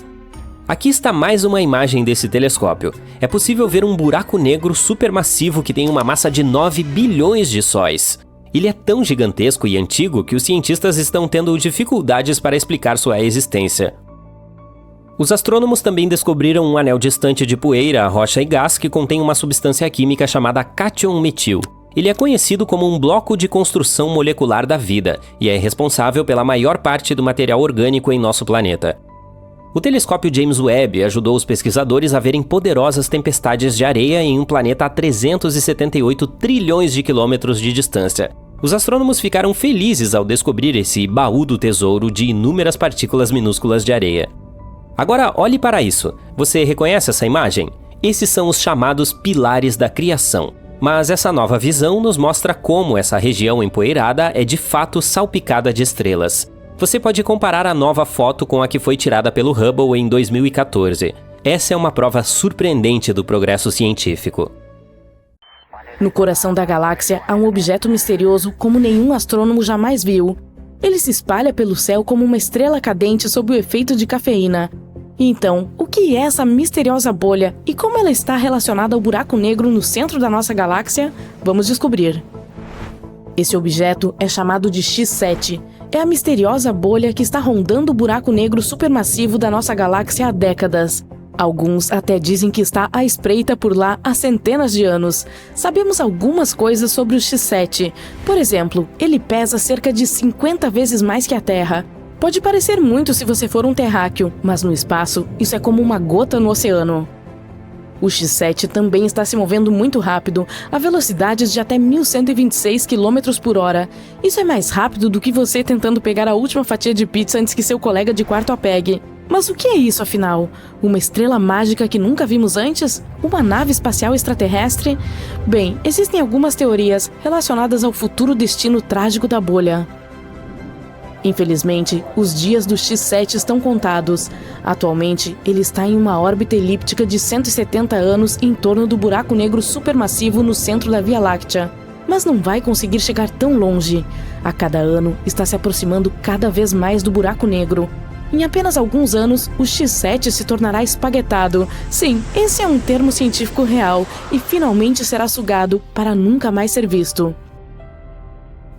Aqui está mais uma imagem desse telescópio. É possível ver um buraco negro supermassivo que tem uma massa de 9 bilhões de sóis. Ele é tão gigantesco e antigo que os cientistas estão tendo dificuldades para explicar sua existência. Os astrônomos também descobriram um anel distante de poeira, rocha e gás que contém uma substância química chamada cátion metil. Ele é conhecido como um bloco de construção molecular da vida e é responsável pela maior parte do material orgânico em nosso planeta. O telescópio James Webb ajudou os pesquisadores a verem poderosas tempestades de areia em um planeta a 378 trilhões de quilômetros de distância. Os astrônomos ficaram felizes ao descobrir esse baú do tesouro de inúmeras partículas minúsculas de areia. Agora olhe para isso. Você reconhece essa imagem? Esses são os chamados pilares da criação. Mas essa nova visão nos mostra como essa região empoeirada é de fato salpicada de estrelas. Você pode comparar a nova foto com a que foi tirada pelo Hubble em 2014. Essa é uma prova surpreendente do progresso científico. No coração da galáxia há um objeto misterioso como nenhum astrônomo jamais viu. Ele se espalha pelo céu como uma estrela cadente sob o efeito de cafeína. Então, o que é essa misteriosa bolha e como ela está relacionada ao buraco negro no centro da nossa galáxia? Vamos descobrir. Esse objeto é chamado de X7. É a misteriosa bolha que está rondando o buraco negro supermassivo da nossa galáxia há décadas. Alguns até dizem que está à espreita por lá há centenas de anos. Sabemos algumas coisas sobre o X7. Por exemplo, ele pesa cerca de 50 vezes mais que a Terra. Pode parecer muito se você for um terráqueo, mas no espaço, isso é como uma gota no oceano. O X7 também está se movendo muito rápido, a velocidades de até 1.126 km/h. Isso é mais rápido do que você tentando pegar a última fatia de pizza antes que seu colega de quarto a pegue. Mas o que é isso, afinal? Uma estrela mágica que nunca vimos antes? Uma nave espacial extraterrestre? Bem, existem algumas teorias relacionadas ao futuro destino trágico da bolha. Infelizmente, os dias do X7 estão contados. Atualmente, ele está em uma órbita elíptica de 170 anos em torno do buraco negro supermassivo no centro da Via Láctea. Mas não vai conseguir chegar tão longe. A cada ano, está se aproximando cada vez mais do buraco negro. Em apenas alguns anos, o X7 se tornará espaguetado. Sim, esse é um termo científico real e finalmente será sugado para nunca mais ser visto.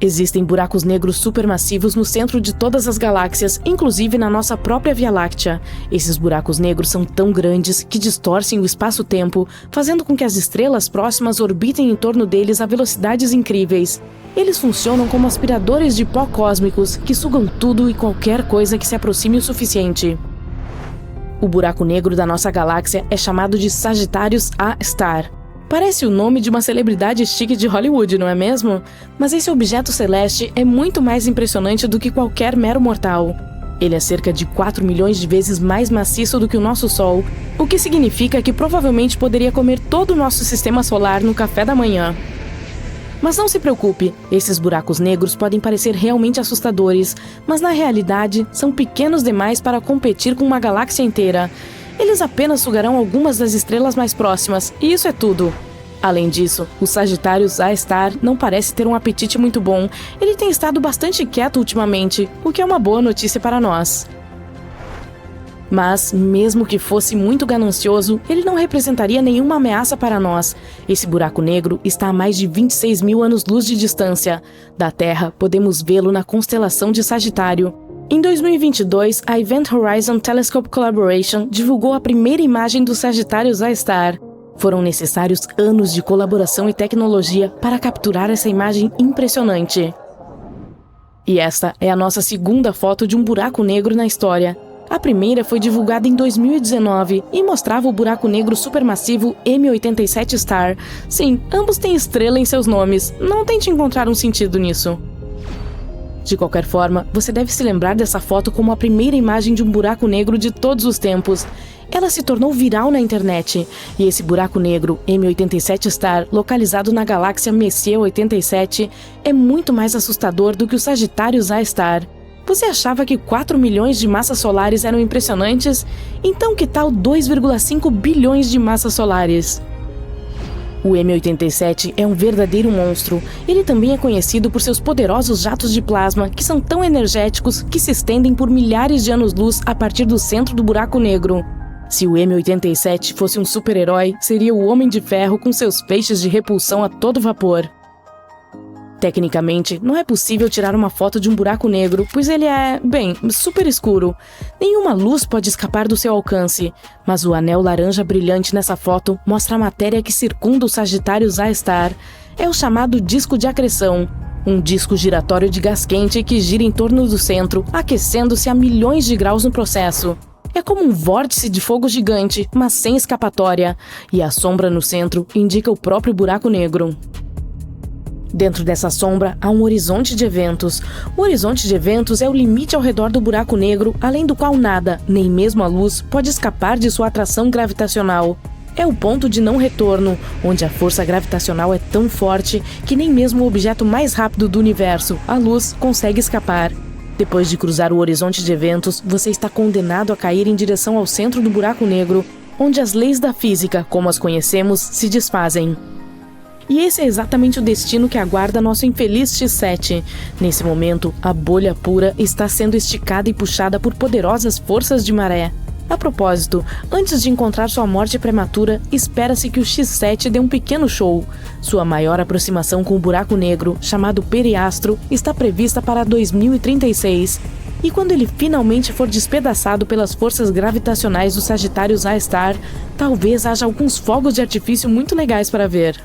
Existem buracos negros supermassivos no centro de todas as galáxias, inclusive na nossa própria Via Láctea. Esses buracos negros são tão grandes que distorcem o espaço-tempo, fazendo com que as estrelas próximas orbitem em torno deles a velocidades incríveis. Eles funcionam como aspiradores de pó cósmicos que sugam tudo e qualquer coisa que se aproxime o suficiente. O buraco negro da nossa galáxia é chamado de Sagittarius A*. Parece o nome de uma celebridade chique de Hollywood, não é mesmo? Mas esse objeto celeste é muito mais impressionante do que qualquer mero mortal. Ele é cerca de 4 milhões de vezes mais maciço do que o nosso Sol, o que significa que provavelmente poderia comer todo o nosso sistema solar no café da manhã. Mas não se preocupe, esses buracos negros podem parecer realmente assustadores, mas na realidade são pequenos demais para competir com uma galáxia inteira. Eles apenas sugarão algumas das estrelas mais próximas, e isso é tudo. Além disso, o Sagittarius A-Star não parece ter um apetite muito bom. Ele tem estado bastante quieto ultimamente, o que é uma boa notícia para nós. Mas, mesmo que fosse muito ganancioso, ele não representaria nenhuma ameaça para nós. Esse buraco negro está a mais de 26 mil anos-luz de distância. Da Terra, podemos vê-lo na constelação de Sagitário. Em 2022, a Event Horizon Telescope Collaboration divulgou a primeira imagem do Sagittarius A-Star. Foram necessários anos de colaboração e tecnologia para capturar essa imagem impressionante. E esta é a nossa segunda foto de um buraco negro na história. A primeira foi divulgada em 2019 e mostrava o buraco negro supermassivo M87 Star. Sim, ambos têm estrela em seus nomes, não tente encontrar um sentido nisso. De qualquer forma, você deve se lembrar dessa foto como a primeira imagem de um buraco negro de todos os tempos. Ela se tornou viral na internet, e esse buraco negro, M87 Star, localizado na galáxia Messier 87, é muito mais assustador do que o Sagittarius A-Star. Você achava que 4 milhões de massas solares eram impressionantes? Então que tal 2,5 bilhões de massas solares? O M87 é um verdadeiro monstro. Ele também é conhecido por seus poderosos jatos de plasma, que são tão energéticos que se estendem por milhares de anos-luz a partir do centro do buraco negro. Se o M87 fosse um super-herói, seria o Homem de Ferro com seus feixes de repulsão a todo vapor. Tecnicamente, não é possível tirar uma foto de um buraco negro, pois ele é, bem, super escuro. Nenhuma luz pode escapar do seu alcance, mas o anel laranja brilhante nessa foto mostra a matéria que circunda o Sagittarius A-Star. É o chamado disco de acreção, um disco giratório de gás quente que gira em torno do centro, aquecendo-se a milhões de graus no processo. É como um vórtice de fogo gigante, mas sem escapatória, e a sombra no centro indica o próprio buraco negro. Dentro dessa sombra há um horizonte de eventos. O horizonte de eventos é o limite ao redor do buraco negro, além do qual nada, nem mesmo a luz, pode escapar de sua atração gravitacional. É o ponto de não retorno, onde a força gravitacional é tão forte que nem mesmo o objeto mais rápido do universo, a luz, consegue escapar. Depois de cruzar o horizonte de eventos, você está condenado a cair em direção ao centro do buraco negro, onde as leis da física, como as conhecemos, se desfazem. E esse é exatamente o destino que aguarda nosso infeliz X7. Nesse momento, a bolha pura está sendo esticada e puxada por poderosas forças de maré. A propósito, antes de encontrar sua morte prematura, espera-se que o X7 dê um pequeno show. Sua maior aproximação com o buraco negro, chamado Periastro, está prevista para 2036. E quando ele finalmente for despedaçado pelas forças gravitacionais do Sagittarius A-Star, talvez haja alguns fogos de artifício muito legais para ver.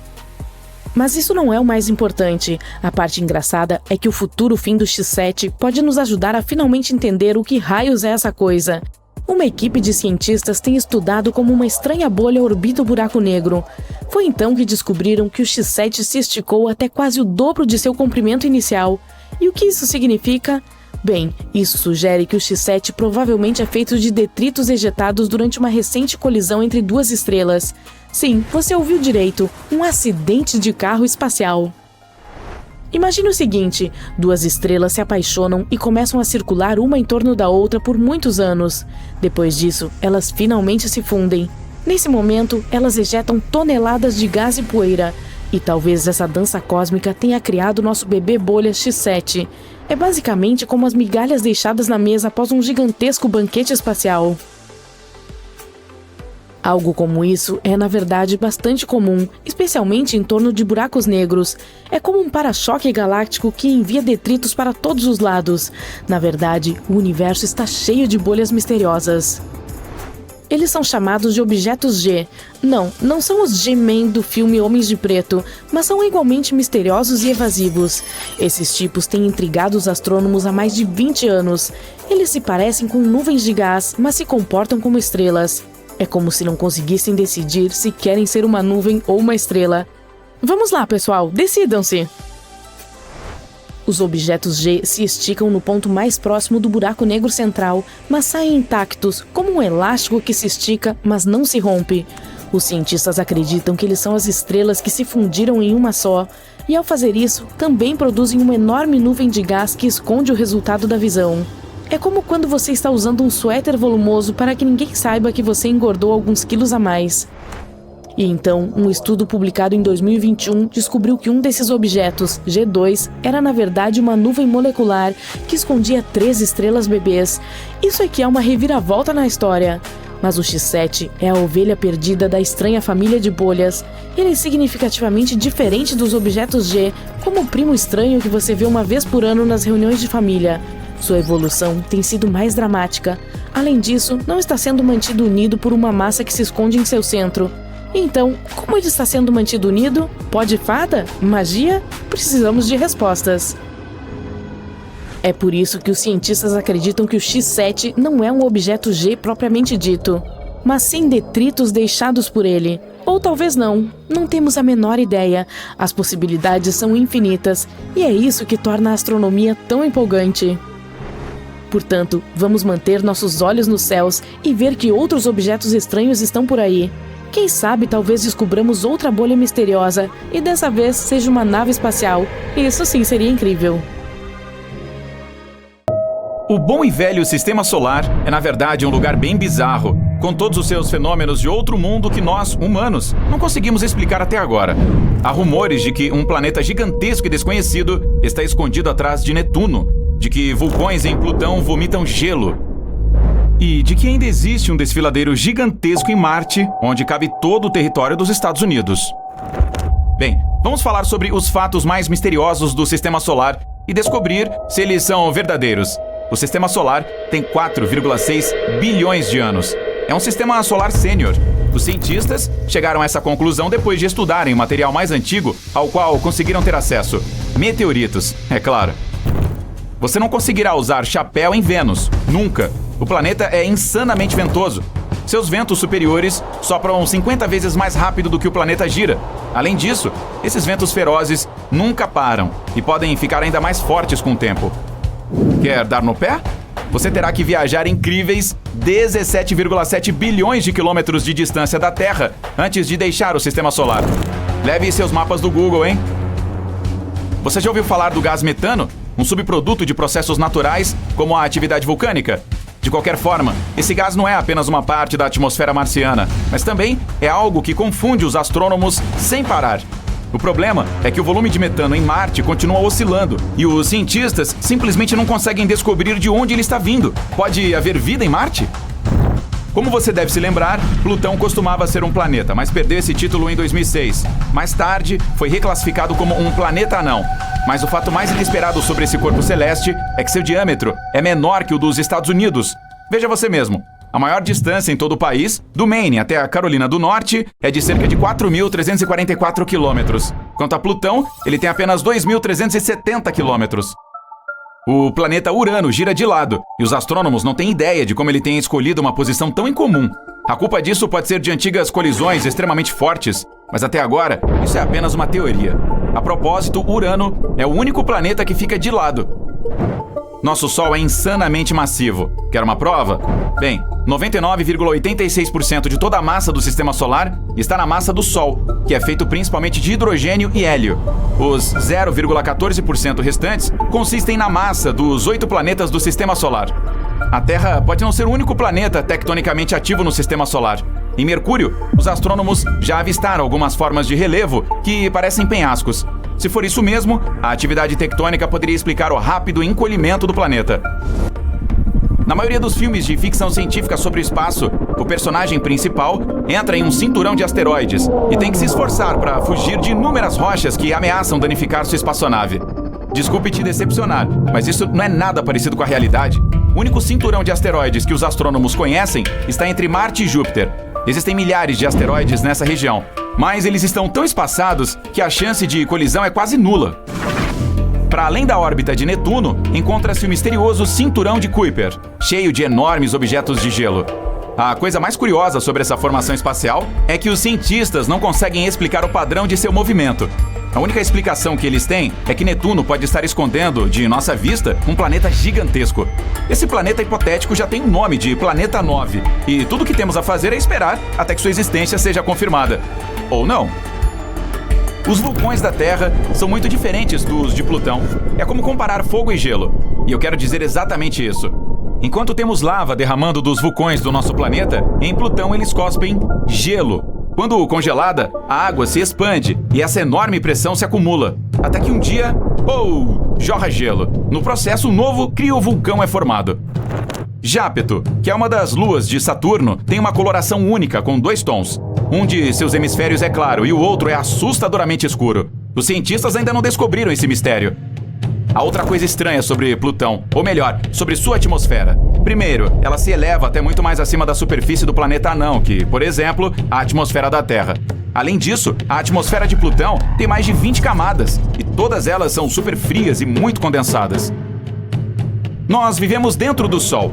Mas isso não é o mais importante. A parte engraçada é que o futuro fim do X7 pode nos ajudar a finalmente entender o que raios é essa coisa. Uma equipe de cientistas tem estudado como uma estranha bolha orbita o buraco negro. Foi então que descobriram que o X7 se esticou até quase o dobro de seu comprimento inicial. E o que isso significa? Bem, isso sugere que o X7 provavelmente é feito de detritos ejetados durante uma recente colisão entre duas estrelas. Sim, você ouviu direito, um acidente de carro espacial. Imagine o seguinte, duas estrelas se apaixonam e começam a circular uma em torno da outra por muitos anos. Depois disso, elas finalmente se fundem. Nesse momento, elas ejetam toneladas de gás e poeira. E talvez essa dança cósmica tenha criado nosso bebê bolha X7. É basicamente como as migalhas deixadas na mesa após um gigantesco banquete espacial. Algo como isso é, na verdade, bastante comum, especialmente em torno de buracos negros. É como um para-choque galáctico que envia detritos para todos os lados. Na verdade, o universo está cheio de bolhas misteriosas. Eles são chamados de objetos G. Não são os G-Men do filme Homens de Preto, mas são igualmente misteriosos e evasivos. Esses tipos têm intrigado os astrônomos há mais de 20 anos. Eles se parecem com nuvens de gás, mas se comportam como estrelas. É como se não conseguissem decidir se querem ser uma nuvem ou uma estrela. Vamos lá, pessoal, decidam-se! Os objetos G se esticam no ponto mais próximo do buraco negro central, mas saem intactos, como um elástico que se estica, mas não se rompe. Os cientistas acreditam que eles são as estrelas que se fundiram em uma só, e ao fazer isso, também produzem uma enorme nuvem de gás que esconde o resultado da visão. É como quando você está usando um suéter volumoso para que ninguém saiba que você engordou alguns quilos a mais. E então, um estudo publicado em 2021 descobriu que um desses objetos, G2, era na verdade uma nuvem molecular que escondia 3 estrelas bebês. Isso é que é uma reviravolta na história. Mas o X7 é a ovelha perdida da estranha família de bolhas. Ele é significativamente diferente dos objetos G, como o primo estranho que você vê uma vez por ano nas reuniões de família. Sua evolução tem sido mais dramática. Além disso, não está sendo mantido unido por uma massa que se esconde em seu centro. Então, como ele está sendo mantido unido? Pó de fada? Magia? Precisamos de respostas. É por isso que os cientistas acreditam que o X7 não é um objeto G propriamente dito, mas sim detritos deixados por ele. Ou talvez não temos a menor ideia. As possibilidades são infinitas, e é isso que torna a astronomia tão empolgante. Portanto, vamos manter nossos olhos nos céus e ver que outros objetos estranhos estão por aí. Quem sabe talvez descobramos outra bolha misteriosa, e dessa vez seja uma nave espacial. Isso sim seria incrível. O bom e velho Sistema Solar é na verdade um lugar bem bizarro, com todos os seus fenômenos de outro mundo que nós, humanos, não conseguimos explicar até agora. Há rumores de que um planeta gigantesco e desconhecido está escondido atrás de Netuno, de que vulcões em Plutão vomitam gelo, e de que ainda existe um desfiladeiro gigantesco em Marte, onde cabe todo o território dos Estados Unidos. Bem, vamos falar sobre os fatos mais misteriosos do Sistema Solar e descobrir se eles são verdadeiros. O Sistema Solar tem 4,6 bilhões de anos. É um sistema solar sênior. Os cientistas chegaram a essa conclusão depois de estudarem o material mais antigo ao qual conseguiram ter acesso. Meteoritos, é claro. Você não conseguirá usar chapéu em Vênus, nunca. O planeta é insanamente ventoso. Seus ventos superiores sopram 50 vezes mais rápido do que o planeta gira. Além disso, esses ventos ferozes nunca param e podem ficar ainda mais fortes com o tempo. Quer dar no pé? Você terá que viajar incríveis 17,7 bilhões de quilômetros de distância da Terra antes de deixar o Sistema Solar. Leve seus mapas do Google, hein? Você já ouviu falar do gás metano? Um subproduto de processos naturais, como a atividade vulcânica? De qualquer forma, esse gás não é apenas uma parte da atmosfera marciana, mas também é algo que confunde os astrônomos sem parar. O problema é que o volume de metano em Marte continua oscilando e os cientistas simplesmente não conseguem descobrir de onde ele está vindo. Pode haver vida em Marte? Como você deve se lembrar, Plutão costumava ser um planeta, mas perdeu esse título em 2006. Mais tarde, foi reclassificado como um planeta anão. Mas o fato mais inesperado sobre esse corpo celeste é que seu diâmetro é menor que o dos Estados Unidos. Veja você mesmo. A maior distância em todo o país, do Maine até a Carolina do Norte, é de cerca de 4.344 quilômetros. Quanto a Plutão, ele tem apenas 2.370 quilômetros. O planeta Urano gira de lado, e os astrônomos não têm ideia de como ele tem escolhido uma posição tão incomum. A culpa disso pode ser de antigas colisões extremamente fortes, mas até agora, isso é apenas uma teoria. A propósito, Urano é o único planeta que fica de lado. Nosso Sol é insanamente massivo. Quer uma prova? Bem, 99,86% de toda a massa do Sistema Solar está na massa do Sol, que é feito principalmente de hidrogênio e hélio. Os 0,14% restantes consistem na massa dos 8 planetas do Sistema Solar. A Terra pode não ser o único planeta tectonicamente ativo no Sistema Solar. Em Mercúrio, os astrônomos já avistaram algumas formas de relevo que parecem penhascos. Se for isso mesmo, a atividade tectônica poderia explicar o rápido encolhimento do planeta. Na maioria dos filmes de ficção científica sobre o espaço, o personagem principal entra em um cinturão de asteroides e tem que se esforçar para fugir de inúmeras rochas que ameaçam danificar sua espaçonave. Desculpe te decepcionar, mas isso não é nada parecido com a realidade. O único cinturão de asteroides que os astrônomos conhecem está entre Marte e Júpiter. Existem milhares de asteroides nessa região, mas eles estão tão espaçados que a chance de colisão é quase nula. Para além da órbita de Netuno, encontra-se o misterioso Cinturão de Kuiper, cheio de enormes objetos de gelo. A coisa mais curiosa sobre essa formação espacial é que os cientistas não conseguem explicar o padrão de seu movimento. A única explicação que eles têm é que Netuno pode estar escondendo de nossa vista um planeta gigantesco. Esse planeta hipotético já tem o nome de Planeta 9, e tudo o que temos a fazer é esperar até que sua existência seja confirmada. Ou não. Os vulcões da Terra são muito diferentes dos de Plutão. É como comparar fogo e gelo. E eu quero dizer exatamente isso. Enquanto temos lava derramando dos vulcões do nosso planeta, em Plutão eles cospem gelo. Quando congelada, a água se expande e essa enorme pressão se acumula. Até que um dia, jorra gelo. No processo, um novo criovulcão é formado. Jápeto, que é uma das luas de Saturno, tem uma coloração única com 2 tons. Um de seus hemisférios é claro e o outro é assustadoramente escuro. Os cientistas ainda não descobriram esse mistério. Há outra coisa estranha sobre Plutão, ou melhor, sobre sua atmosfera. Primeiro, ela se eleva até muito mais acima da superfície do planeta anão que, por exemplo, a atmosfera da Terra. Além disso, a atmosfera de Plutão tem mais de 20 camadas, e todas elas são super frias e muito condensadas. Nós vivemos dentro do Sol.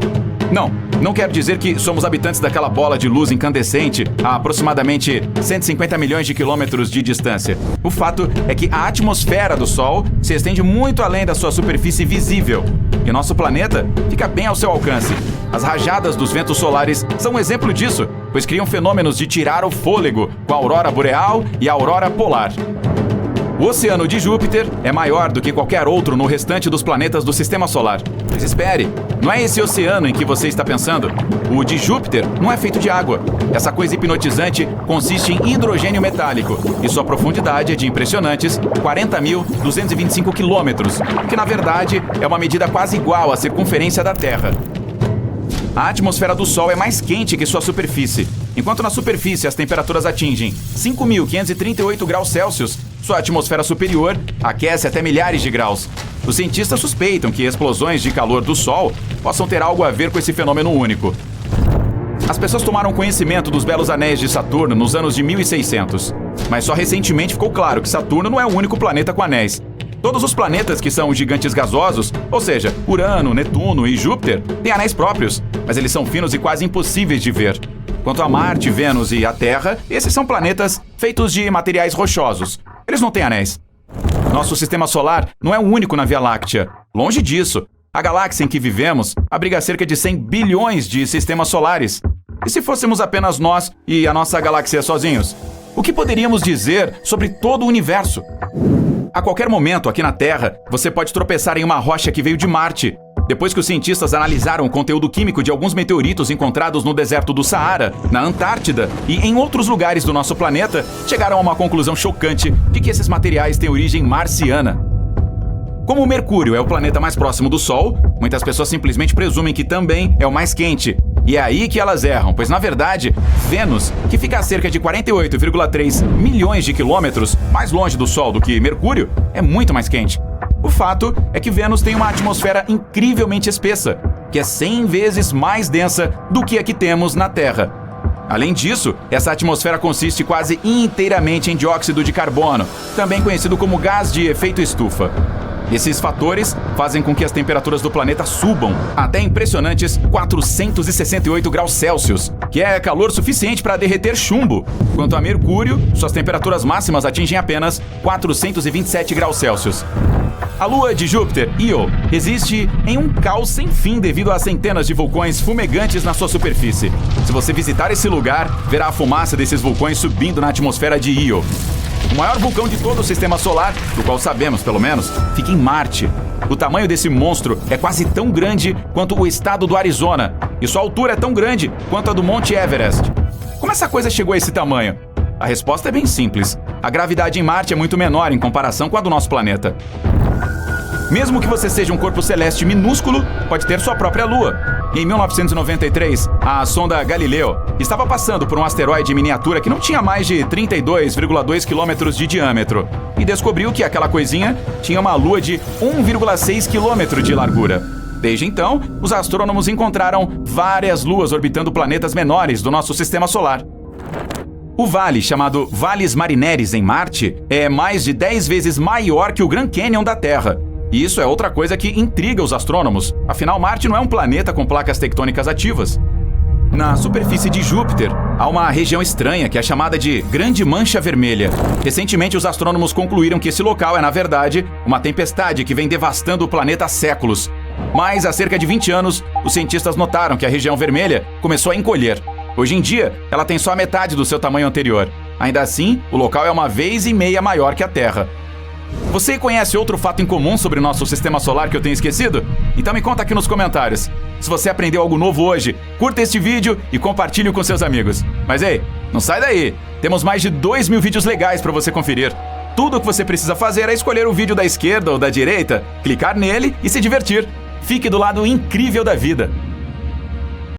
Não quero dizer que somos habitantes daquela bola de luz incandescente a aproximadamente 150 milhões de quilômetros de distância. O fato é que a atmosfera do Sol se estende muito além da sua superfície visível, e nosso planeta fica bem ao seu alcance. As rajadas dos ventos solares são um exemplo disso, pois criam fenômenos de tirar o fôlego, com a aurora boreal e a aurora polar. O oceano de Júpiter é maior do que qualquer outro no restante dos planetas do Sistema Solar. Mas espere, não é esse oceano em que você está pensando. O de Júpiter não é feito de água. Essa coisa hipnotizante consiste em hidrogênio metálico e sua profundidade é de impressionantes 40.225 quilômetros, que na verdade é uma medida quase igual à circunferência da Terra. A atmosfera do Sol é mais quente que sua superfície. Enquanto na superfície as temperaturas atingem 5.538 graus Celsius, sua atmosfera superior aquece até milhares de graus. Os cientistas suspeitam que explosões de calor do Sol possam ter algo a ver com esse fenômeno único. As pessoas tomaram conhecimento dos belos anéis de Saturno nos anos de 1600, mas só recentemente ficou claro que Saturno não é o único planeta com anéis. Todos os planetas que são gigantes gasosos, ou seja, Urano, Netuno e Júpiter, têm anéis próprios, mas eles são finos e quase impossíveis de ver. Quanto a Marte, Vênus e a Terra, esses são planetas feitos de materiais rochosos. Eles não têm anéis. Nosso sistema solar não é o único na Via Láctea. Longe disso. A galáxia em que vivemos abriga cerca de 100 bilhões de sistemas solares. E se fôssemos apenas nós e a nossa galáxia sozinhos? O que poderíamos dizer sobre todo o universo? A qualquer momento, aqui na Terra, você pode tropeçar em uma rocha que veio de Marte. Depois que os cientistas analisaram o conteúdo químico de alguns meteoritos encontrados no deserto do Saara, na Antártida e em outros lugares do nosso planeta, chegaram a uma conclusão chocante de que esses materiais têm origem marciana. Como o Mercúrio é o planeta mais próximo do Sol, muitas pessoas simplesmente presumem que também é o mais quente. E é aí que elas erram, pois na verdade, Vênus, que fica a cerca de 48,3 milhões de quilômetros mais longe do Sol do que Mercúrio, é muito mais quente. O fato é que Vênus tem uma atmosfera incrivelmente espessa, que é 100 vezes mais densa do que a que temos na Terra. Além disso, essa atmosfera consiste quase inteiramente em dióxido de carbono, também conhecido como gás de efeito estufa. Esses fatores fazem com que as temperaturas do planeta subam até impressionantes 468 graus Celsius, que é calor suficiente para derreter chumbo. Quanto a Mercúrio, suas temperaturas máximas atingem apenas 427 graus Celsius. A lua de Júpiter, Io, existe em um caos sem fim devido a centenas de vulcões fumegantes na sua superfície. Se você visitar esse lugar, verá a fumaça desses vulcões subindo na atmosfera de Io. O maior vulcão de todo o sistema solar, do qual sabemos pelo menos, fica em Marte. O tamanho desse monstro é quase tão grande quanto o estado do Arizona, e sua altura é tão grande quanto a do Monte Everest. Como essa coisa chegou a esse tamanho? A resposta é bem simples. A gravidade em Marte é muito menor em comparação com a do nosso planeta. Mesmo que você seja um corpo celeste minúsculo, pode ter sua própria lua. Em 1993, a sonda Galileu estava passando por um asteroide em miniatura que não tinha mais de 32,2 quilômetros de diâmetro e descobriu que aquela coisinha tinha uma lua de 1,6 quilômetro de largura. Desde então, os astrônomos encontraram várias luas orbitando planetas menores do nosso sistema solar. O vale, chamado Valles Marineris em Marte, é mais de 10 vezes maior que o Grand Canyon da Terra. E isso é outra coisa que intriga os astrônomos. Afinal, Marte não é um planeta com placas tectônicas ativas. Na superfície de Júpiter, há uma região estranha que é chamada de Grande Mancha Vermelha. Recentemente, os astrônomos concluíram que esse local é, na verdade, uma tempestade que vem devastando o planeta há séculos. Mas, há cerca de 20 anos, os cientistas notaram que a região vermelha começou a encolher. Hoje em dia, ela tem só a metade do seu tamanho anterior. Ainda assim, o local é 1,5 vezes maior que a Terra. Você conhece outro fato em comum sobre o nosso sistema solar que eu tenho esquecido? Então me conta aqui nos comentários. Se você aprendeu algo novo hoje, curta este vídeo e compartilhe com seus amigos. Mas ei, não sai daí! Temos mais de 2.000 vídeos legais para você conferir. Tudo o que você precisa fazer é escolher o vídeo da esquerda ou da direita, clicar nele e se divertir. Fique do lado incrível da vida.